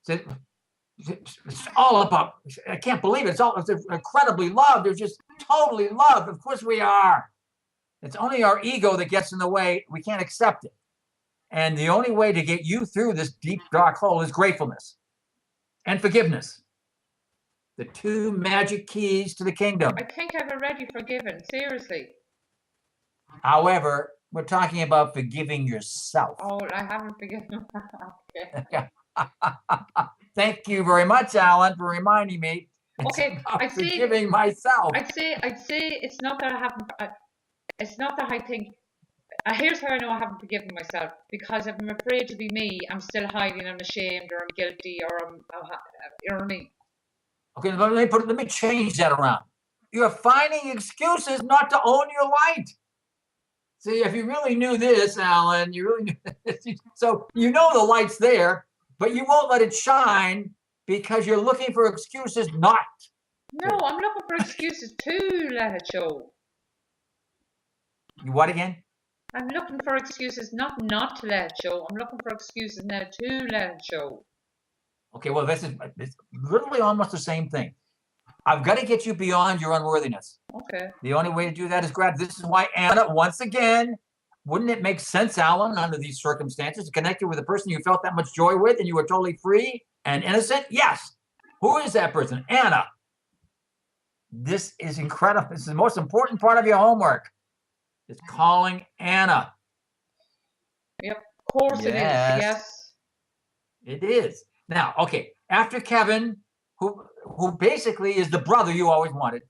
It's all about, I can't believe it. It's incredibly loved. They're just totally loved. Of course we are. It's only our ego that gets in the way. We can't accept it. And the only way to get you through this deep, dark hole is gratefulness and forgiveness. The two magic keys to the kingdom. I think I've already forgiven, seriously. However, we're talking about forgiving yourself. Oh, I haven't forgiven. Okay. Thank you very much, Alan, for reminding me. Okay, I'd say forgiving myself. I'd say it's not that I haven't. It's not that I think. Here's how I know I haven't forgiven myself, because if I'm afraid to be me, I'm still hiding. I'm ashamed, or I'm guilty, or you know what I mean. Okay, let me change that around. You're finding excuses not to own your light. See, if you really knew this, Alan, you really knew this. So you know the light's there, but you won't let it shine because you're looking for excuses not. No, I'm looking for excuses to let it show. You what again? I'm looking for excuses not to let it show. I'm looking for excuses now to let it show. Okay, well, it's literally almost the same thing. I've got to get you beyond your unworthiness. Okay. The only way to do that is grab. This is why Anna, once again, wouldn't it make sense, Alan, under these circumstances, to connect you with a person you felt that much joy with and you were totally free and innocent? Yes. Who is that person? Anna. This is incredible. This is the most important part of your homework. It's calling Anna. Yep. Of course it is. Yes. It is. Now, okay, after Kevin, who basically is the brother you always wanted.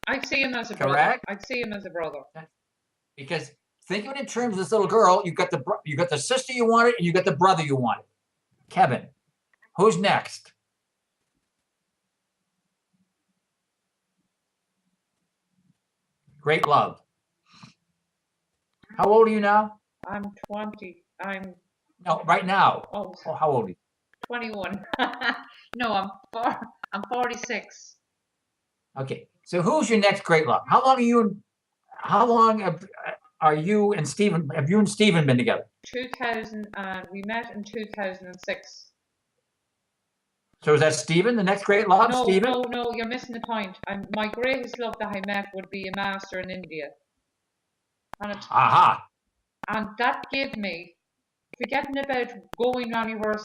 I'd see him as a brother. Correct? I'd see him as a brother. Because think of it in terms of this little girl. You got the sister you wanted, and you got the brother you wanted. Kevin. Who's next? Great love. How old are you now? I'm 20. No, right now. Oh, how old are you? 21. No, I'm 46. Okay. So who's your next great love? How long are you and Stephen? Have you and Stephen been together? 2000, and we met in 2006. So is that Stephen, the next great love? No, Stephen? no, you're missing the point. My greatest love that I met would be a master in India. Aha. And that gave me, forgetting about going anywhere,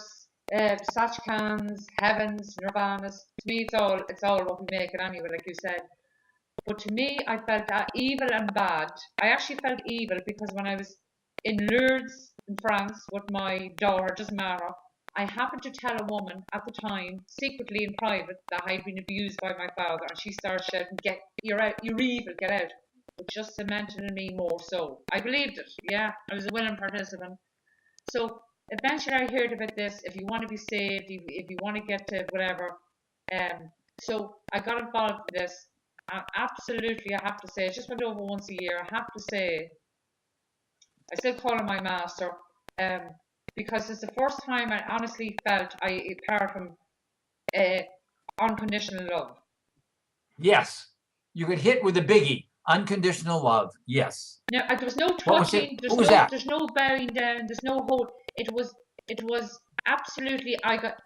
Satchkans, heavens, nirvanas. To me, it's all what we make it anyway, like you said. But to me, I felt that evil and bad. I actually felt evil because when I was in Lourdes in France with my daughter, doesn't matter, I happened to tell a woman at the time, secretly in private, that I'd been abused by my father, and she started shouting, "You're out, you're evil, get out." It just cemented in me more so. I believed it, yeah, I was a willing participant. So eventually I heard about this, if you want to be saved, if you want to get to whatever. So I got involved in this. Absolutely, I have to say, I just went over once a year. I have to say, I still call him my master, because it's the first time I honestly felt apart from unconditional love. Yes, you get hit with a biggie. Unconditional love. Yes. No, there was no touching. There's no bowing down. There's no hold. It was absolutely.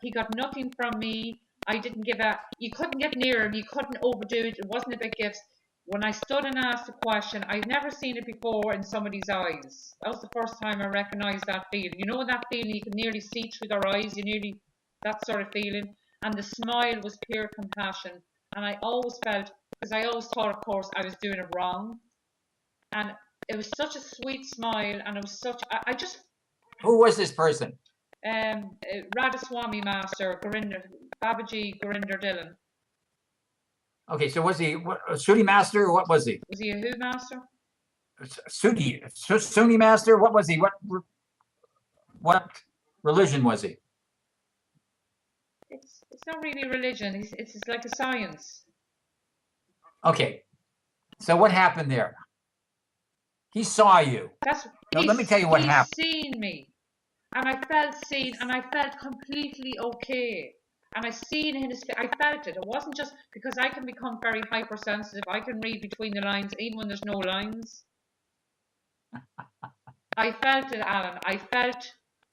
He got nothing from me. I didn't give a. You couldn't get near him. You couldn't overdo it. It wasn't about gifts. When I stood and asked a question, I'd never seen it before in somebody's eyes. That was the first time I recognised that feeling. You know that feeling you can nearly see through their eyes. That sort of feeling. And the smile was pure compassion. And I always felt, because I always thought, of course, I was doing it wrong. And it was such a sweet smile, and it was such. I just. Who was this person? Radhaswami Master Babaji Gurinder Dhillon. Okay, so was he a Sooty Master, or what was he? Was he a who master? Sunni master. What was he? What religion was he? It's not really religion. It's like a science. Okay. So what happened there? He saw you. Now, let me tell you what happened. He's seen me, and I felt seen, and I felt completely okay. And I seen in his face, I felt it. It wasn't just because I can become very hypersensitive. I can read between the lines, even when there's no lines. I felt it, Alan.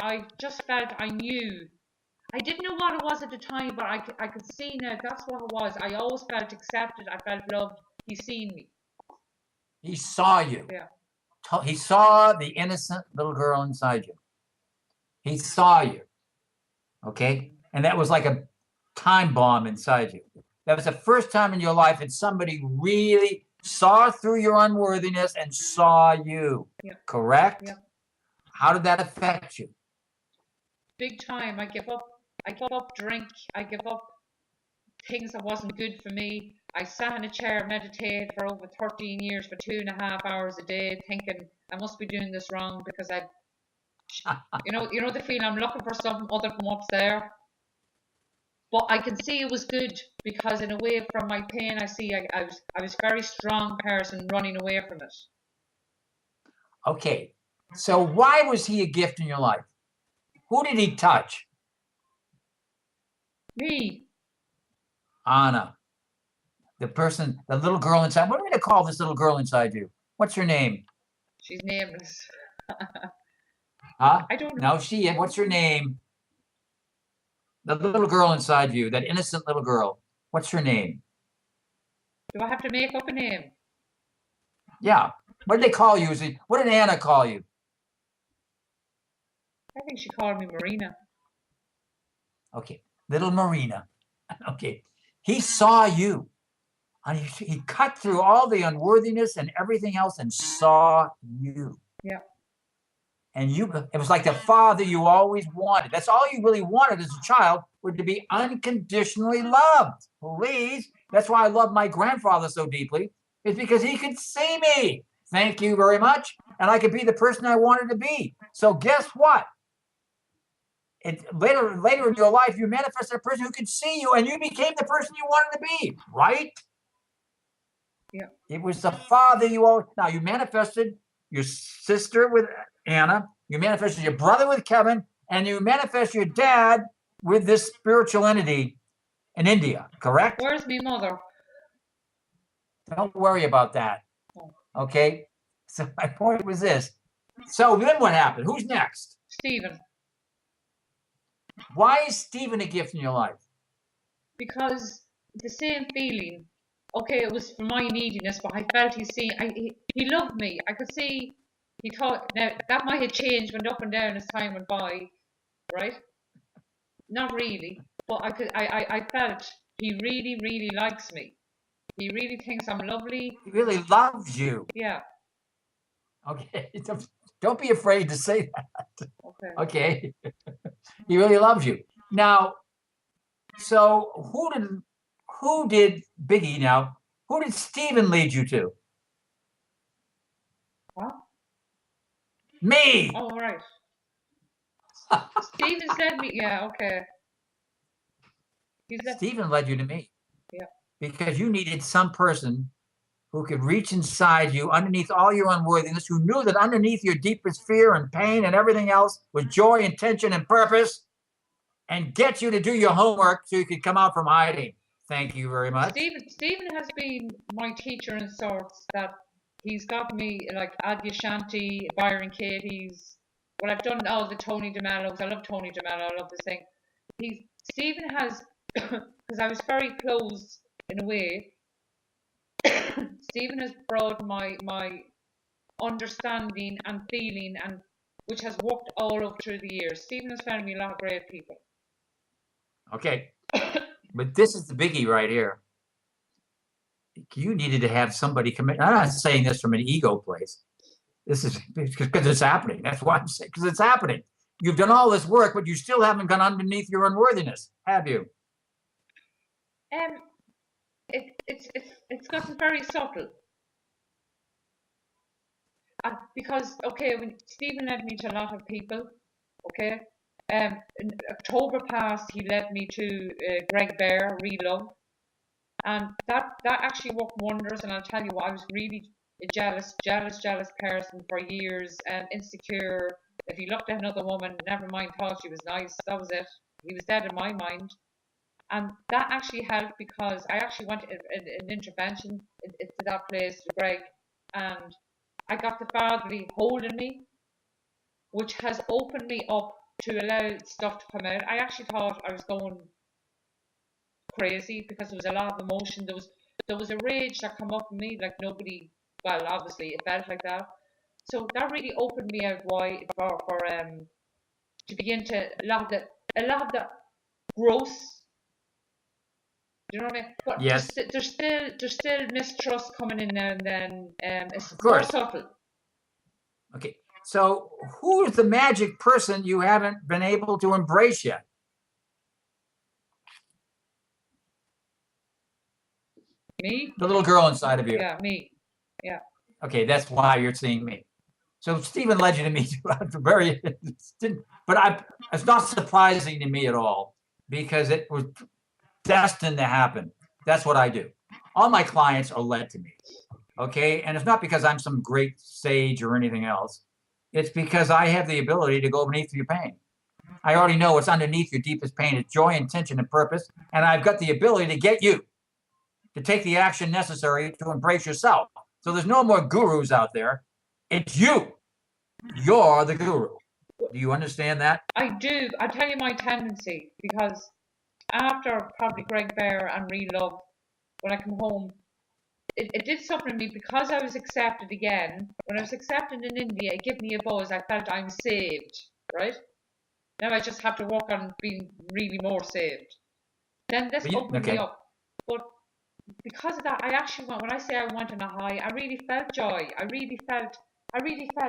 I just felt, I knew. I didn't know what it was at the time, but I could see now that's what it was. I always felt accepted. I felt loved. He's seen me. He saw you. Yeah. He saw the innocent little girl inside you. He saw you. Okay? And that was like a time bomb inside you. That was the first time in your life that somebody really saw through your unworthiness and saw you. Yeah. Correct? Yeah. How did that affect you? Big time. I give up drink. I give up things that wasn't good for me. I sat in a chair, meditated for over 13 years for 2.5 hours a day, thinking I must be doing this wrong because you know the feeling I'm looking for something other than what's there. But I can see it was good because in a way from my pain, I see I was a very strong person running away from it. Okay. So why was he a gift in your life? Who did he touch? Me. Anna. The person, the little girl inside. What are we going to call this little girl inside you? What's her name? She's nameless. Huh? I don't know. No, what's her name? The little girl inside you, that innocent little girl. What's her name? Do I have to make up a name? Yeah. What did they call you? What did Anna call you? I think she called me Marina. Okay. Little Marina. Okay. He saw you. And he cut through all the unworthiness and everything else and saw you. Yeah. And it was like the father you always wanted. That's all you really wanted as a child, was to be unconditionally loved. Please. That's why I love my grandfather so deeply. It's because he could see me. Thank you very much. And I could be the person I wanted to be. So guess what? Later in your life, you manifested a person who could see you, and you became the person you wanted to be, right? Yeah. It was the father you always. Now you manifested your sister with Anna, you manifested your brother with Kevin, and you manifest your dad with this spiritual entity in India, correct? Where's my mother? Don't worry about that. Okay? So my point was this. So then what happened? Who's next? Stephen. Why is Stephen a gift in your life? Because the same feeling. Okay, it was for my neediness, but I felt he loved me. I could see he thought now that might have changed, went up and down as time went by, right? Not really, but I felt he really, really likes me. He really thinks I'm lovely. He really loves you. Yeah. Okay. Don't be afraid to say that. Okay. Okay. He really loves you. Now, so who did Biggie now? Who did Stephen lead you to? What? Me. Oh, right. Stephen led me. Yeah, okay. Stephen led you to me. Yeah. Because you needed some person who could reach inside you underneath all your unworthiness, who knew that underneath your deepest fear and pain and everything else was joy, intention, and purpose, and get you to do your homework so you could come out from hiding. Thank you very much. Stephen has been my teacher in sorts, that he's got me like Adyashanti, Byron Katie's. Well, I've done all the Tony DeMello's. I love Tony DeMello. I love this thing. Stephen has, because I was very closed in a way. Stephen has brought my understanding and feeling, and which has worked all up through the years. Stephen has found me a lot of great people. Okay. But this is the biggie right here. You needed to have somebody come in. I'm not saying this from an ego place. This is because it's happening. That's why I'm saying, because it's happening. You've done all this work, but you still haven't gone underneath your unworthiness, have you? It's gotten very subtle. because, okay, when Stephen led me to a lot of people, okay. In October past, he led me to Greg Bear, Relove, and that actually worked wonders. And I'll tell you what, I was really a jealous person for years, and insecure. If he looked at another woman, never mind, thought she was nice. That was it. He was dead in my mind, and that actually helped because I actually went an intervention into that place with Greg, and I got the fatherly holding me, which has opened me up to allow stuff to come out. I actually thought I was going crazy because there was a lot of emotion. There was a rage that come up in me like nobody. Well, obviously it felt like that. So that really opened me out wide for to begin to a lot of the gross. You know what I mean? But Yes, there's still mistrust coming in now and then. It's of more course. subtle. Okay. So who is the magic person you haven't been able to embrace yet? Me? The little girl inside of you. Yeah, me. Yeah. Okay, that's why you're seeing me. So Stephen led you to me. Very, but it's not surprising to me at all because it was destined to happen. That's what I do. All my clients are led to me. Okay, and it's not because I'm some great sage or anything else. It's because I have the ability to go beneath your pain. I already know what's underneath your deepest pain. It's joy, intention, and purpose. And I've got the ability to get you to take the action necessary to embrace yourself. So there's no more gurus out there. It's you. You're the guru. Do you understand that? I do. I'll tell you my tendency because after probably Greg Bear and Relove, when I come home, it did something to me because I was accepted again. When I was accepted in India, it gave me a buzz. I felt I'm saved, right? Now I just have to work on being really more saved. Then this opened me up. But because of that, I actually went, when I say I went on a high, I really felt joy. I really felt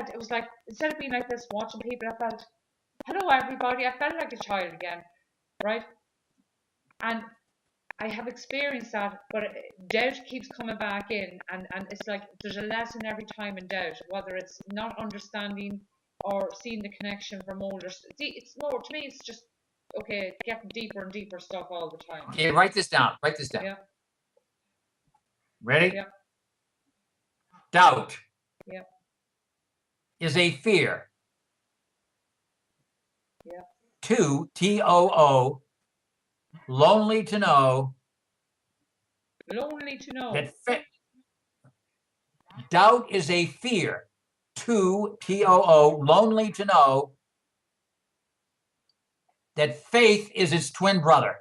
it was like, instead of being like this, watching people, I felt, hello everybody, I felt like a child again, right? And I have experienced that, but doubt keeps coming back in, and it's like there's a lesson every time in doubt, whether it's not understanding or seeing the connection from older. It's more, to me, it's just, okay, getting deeper and deeper stuff all the time. Okay, write this down. Write this down. Yeah. Ready? Yeah. Doubt. Yeah. Is a fear. Yeah. Too, lonely to know. Lonely to know. Doubt is a fear. Too, lonely to know that faith is its twin brother.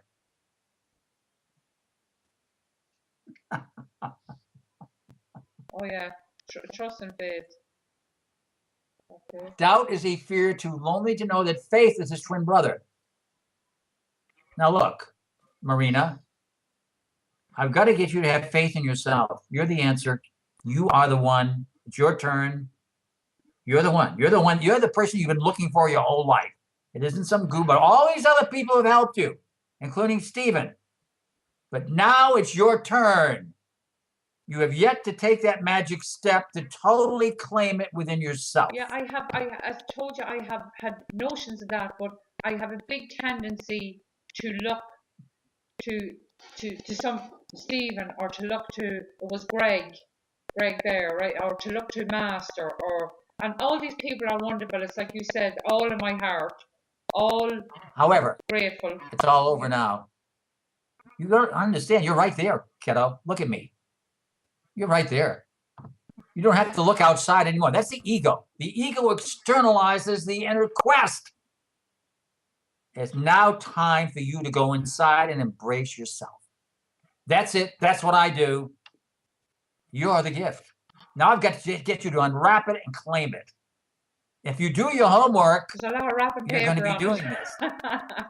Oh yeah, trust and faith. Okay. Doubt is a fear, too lonely to know that faith is its twin brother. Now look, Marina, I've got to get you to have faith in yourself. You're the answer. You are the one. It's your turn. You're the one. You're the one. You're the person you've been looking for your whole life. It isn't some guru, but all these other people have helped you, including Stephen. But now it's your turn. You have yet to take that magic step to totally claim it within yourself. Yeah, I told you, I have had notions of that, but I have a big tendency to look to some Stephen, or to look to, it was Greg Bear, right? Or to look to Master, and all these people are wonderful. It's like you said, all in my heart, all. However, grateful. It's all over now. You got to understand, you're right there, kiddo. Look at me. You're right there. You don't have to look outside anymore. That's the ego. The ego externalizes the inner quest. It's now time for you to go inside and embrace yourself. That's it. That's what I do. You are the gift. Now I've got to get you to unwrap it and claim it. If you do your homework, there's a lot of wrapping you're paper going to be doing it. this.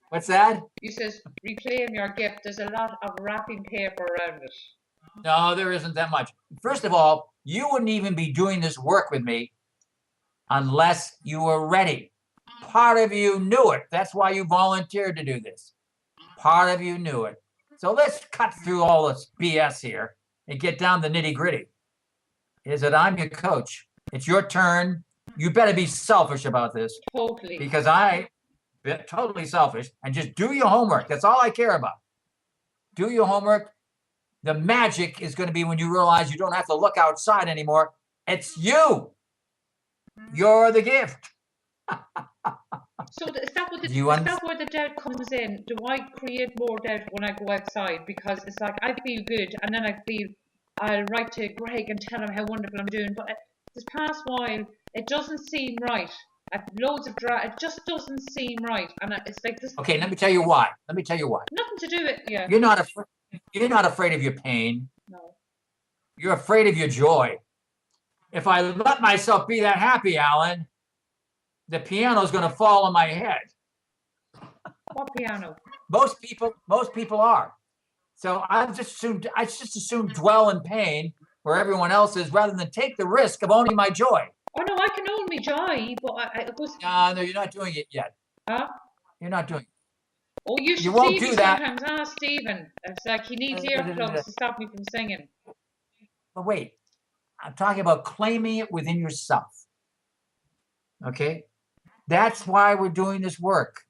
What's that? You says reclaim your gift. There's a lot of wrapping paper around it. No, there isn't that much. First of all, you wouldn't even be doing this work with me unless you were ready. Part of you knew it. That's why you volunteered to do this. Part of you knew it. So let's cut through all this BS here and get down to the nitty-gritty. Is that I'm your coach. It's your turn. You better be selfish about this Totally. because I'm totally selfish, and just do your homework. That's all I care about. Do your homework. The magic is going to be when you realize you don't have to look outside anymore. It's you. You're the gift. So is that what Do you is that where the doubt comes in? Do I create more doubt when I go outside? Because it's like I feel good, and then I feel I'll write to Greg and tell him how wonderful I'm doing. But this past while, it doesn't seem right. I've loads of it just doesn't seem right, and it's like this. Okay, let me tell you why. Let me tell you why. Nothing to do with yeah. You're not afraid. You're not afraid of your pain. No. You're afraid of your joy. If I let myself be that happy, Alan, the piano's going to fall on my head. What piano? Most people are. So I just assume dwell in pain where everyone else is, rather than take the risk of owning my joy. Oh no, I can own my joy, but it was. No, you're not doing it yet. Huh? You're not doing it. Oh, you should won't see do me that. sometimes. Ah, Stephen, it's like he needs earplugs to stop me from singing. But wait, I'm talking about claiming it within yourself. Okay? That's why we're doing this work.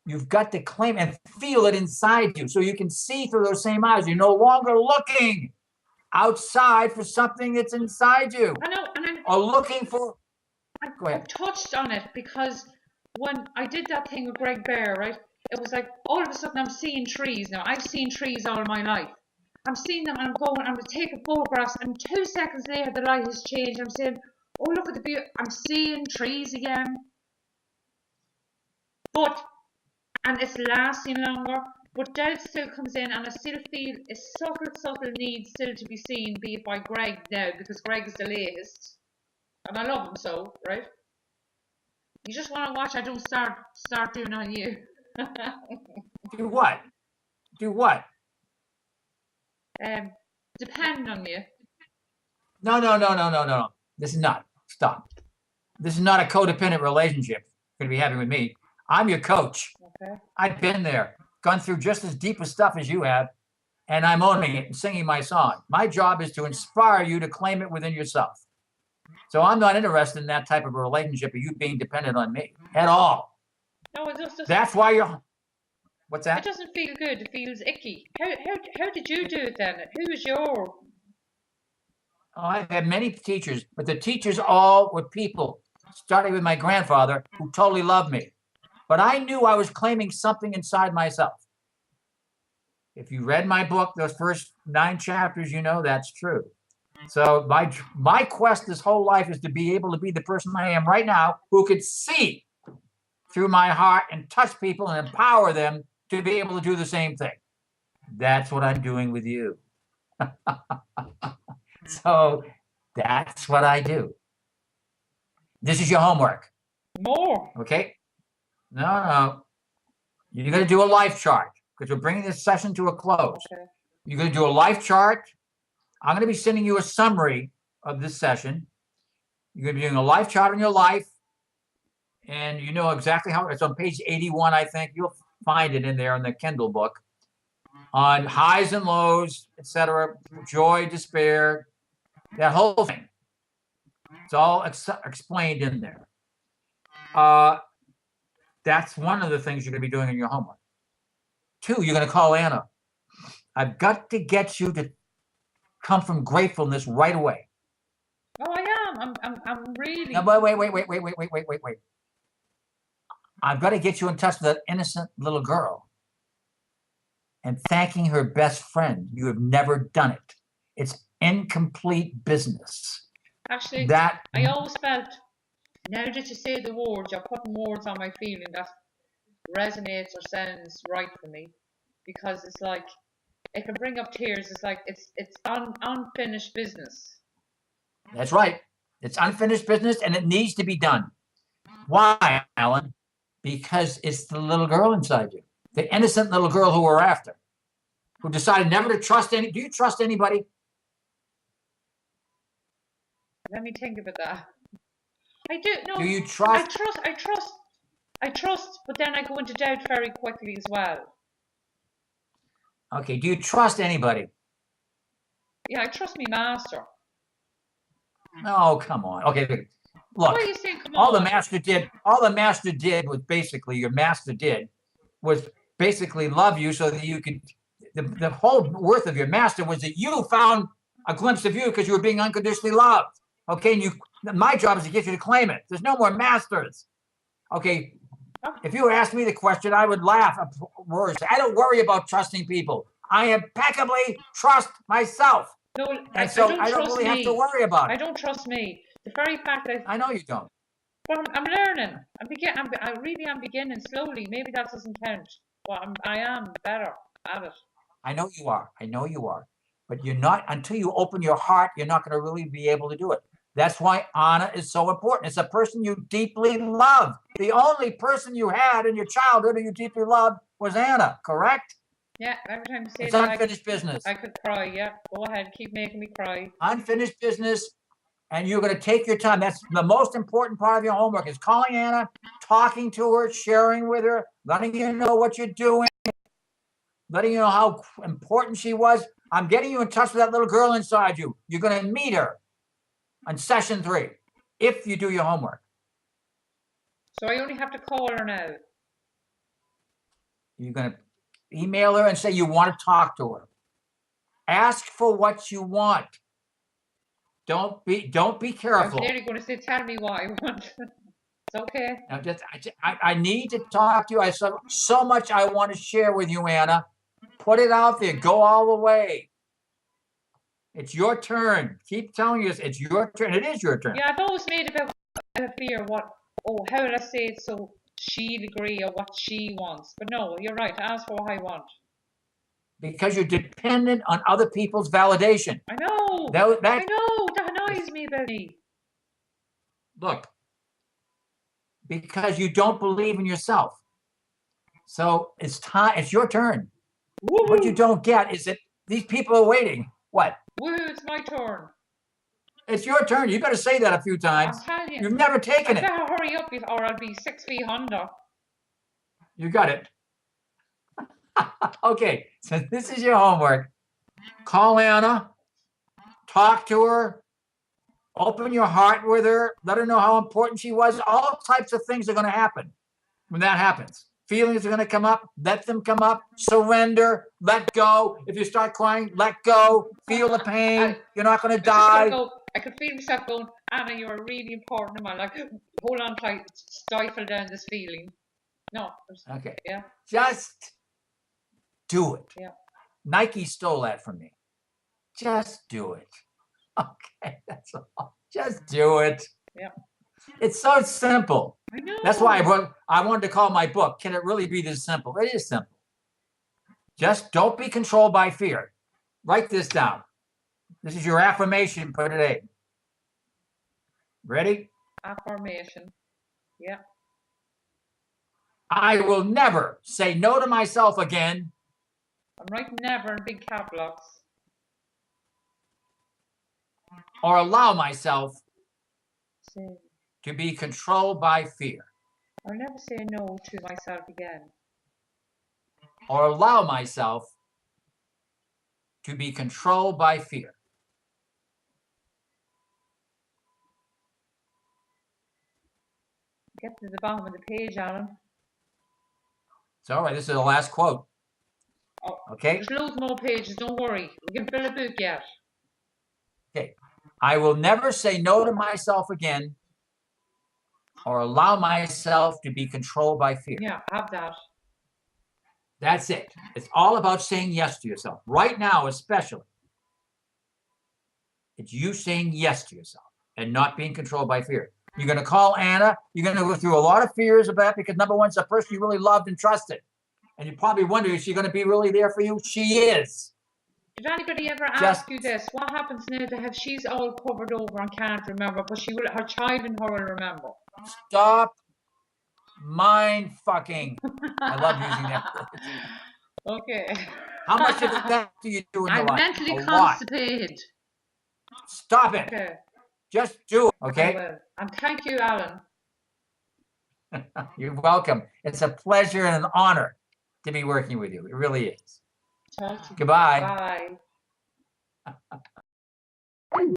You've got to claim and feel it inside you so you can see through those same eyes. You're no longer looking outside for something that's inside you. I know, and or looking for. Go ahead. I've touched on it because when I did that thing with Greg Bear, right, it was like all of a sudden I'm seeing trees now. I've seen trees all my life. I'm seeing them and I'm taking photographs, and 2 seconds later the light has changed. I'm saying, oh, look at the view. I'm seeing trees again. And it's lasting longer, but doubt still comes in, and I still feel a subtle need still to be seen, be it by Greg now, because Greg is the latest, and I love him so, right? You just want to watch I don't start doing on you. Do what? Do what? Depend on you. No. This is not. Stop. This is not a codependent relationship you're going to be having with me. I'm your coach. Okay. I've been there, gone through just as deep a stuff as you have, and I'm owning it and singing my song. My job is to inspire you to claim it within yourself. So I'm not interested in that type of a relationship of you being dependent on me at all. No, it just That's why you're. What's that? It doesn't feel good. It feels icky. How did you do it then? Who was your? Oh, I've had many teachers, but the teachers all were people, starting with my grandfather, who totally loved me. But I knew I was claiming something inside myself. If you read my book, those first 9 chapters, you know that's true. So my quest this whole life is to be able to be the person I am right now, who could see through my heart and touch people and empower them to be able to do the same thing. That's what I'm doing with you. So that's what I do. This is your homework. More. Okay? No. You're going to do a life chart because we're bringing this session to a close. Okay. You're going to do a life chart. I'm going to be sending you a summary of this session. You're going to be doing a life chart on your life. And you know exactly how it's on page 81, I think. You'll find it in there in the Kindle book on highs and lows, etc., joy, despair, that whole thing. It's all explained in there. That's one of the things you're going to be doing in your homework. 2, you're going to call Anna. I've got to get you to come from gratefulness right away. Oh, I am. I'm really. No, wait. I've got to get you in touch with that innocent little girl and thanking her best friend. You have never done it. It's incomplete business. Actually, I always felt, now that you say the words, you're putting words on my feeling that resonates or sounds right for me, because it's like it can bring up tears. It's like it's unfinished business. That's right. It's unfinished business, and it needs to be done. Why, Alan? Because it's the little girl inside you, the innocent little girl who we're after, who decided never to trust any. Do you trust anybody? Let me think about that. I do. No. Do you trust? I trust, but then I go into doubt very quickly as well. Okay. Do you trust anybody? Yeah, I trust me master. Oh, come on. Okay, Why look. are you saying come All on? the master did was basically, your master did was basically love you so that you could, the whole worth of your master was that you found a glimpse of you because you were being unconditionally loved. Okay, and my job is to get you to claim it. There's no more masters. Okay, if you asked me the question, I would laugh. I don't worry about trusting people. I impeccably trust myself. No, And so I don't trust really have to me. worry about I it. don't trust me. The very fact that I know you don't. well, I'm learning. I really am beginning slowly. Maybe that doesn't count. But I am better at it. I know you are. I know you are. But you're not, until you open your heart, you're not going to really be able to do it. That's why Anna is so important. It's a person you deeply love. The only person you had in your childhood who you deeply loved was Anna, correct? Yeah, every time you say It's that, unfinished business. I could cry. Yeah, go ahead. Keep making me cry. Unfinished business. And you're going to take your time. That's the most important part of your homework is calling Anna, talking to her, sharing with her, letting you know what you're doing, letting you know how important she was. I'm getting you in touch with that little girl inside you. You're going to meet her on session 3 if you do your homework. So I only have to call her now. You're going to email her and say you want to talk to her. Ask for what you want. Don't be I was careful. nearly going to say, tell me what I want. It's okay. Now, I need to talk to you. I have so much I want to share with you, Anna. Put it out there. Go all the way. It's your turn. Keep telling us it's your turn. It is your turn. Yeah, I've always made about fear how will I say it so she'd agree or what she wants. But no, you're right. Ask for what I want. Because you're dependent on other people's validation. I know. I know. That annoys me about me. Look, because you don't believe in yourself. So it's time. It's your turn. Woo-hoo. What you don't get is that these people are waiting. What? Woo, it's my turn. It's your turn. You got to say that a few times. I'm telling you. You've never taken it. I better hurry up or I'll be 6 feet under. You got it. Okay, so this is your homework. Call Anna, talk to her, open your heart with her, let her know how important she was. All types of things are going to happen when that happens. Feelings are going to come up, let them come up, surrender, let go. If you start crying, let go, feel the pain. You're not going to die. I could feel myself going, Anna, you're really important in my life. Hold on tight, stifle down this feeling. No. Okay. Yeah. Just do it. Yeah. Nike stole that from me. Just do it. Okay, that's all. Just do it. Yeah. It's so simple. I know. That's why I wanted to call my book, Can It Really Be This Simple? It is simple. Just don't be controlled by fear. Write this down. This is your affirmation for today. Ready? Affirmation. Yeah. I will never say no to myself again. I'm writing never in big cap locks. Or allow myself to be controlled by fear. I'll never say no to myself again. Or allow myself to be controlled by fear. Get to the bottom of the page, Alan. It's all right. This is the last quote. Oh, okay? There's loads more pages. Don't worry. We can fill a book yet. Okay. I will never say no to myself again or allow myself to be controlled by fear. Yeah, have that. That's it. It's all about saying yes to yourself. Right now, especially, it's you saying yes to yourself and not being controlled by fear. You're going to call Anna. You're going to go through a lot of fears about that because number one, it's a person you really loved and trusted. And you probably wonder, is she going to be really there for you? She is. Did anybody ever ask you this? What happens now that she's all covered over and can't remember, but she will, her child in her will remember? Stop mind fucking. I love using that word. Okay. How much of that do you do in your life? I'm mentally constipated. Stop it. Okay. Just do it, okay? I will. And thank you, Alan. You're welcome. It's a pleasure and an honor to be working with you. It really is. Goodbye. Bye.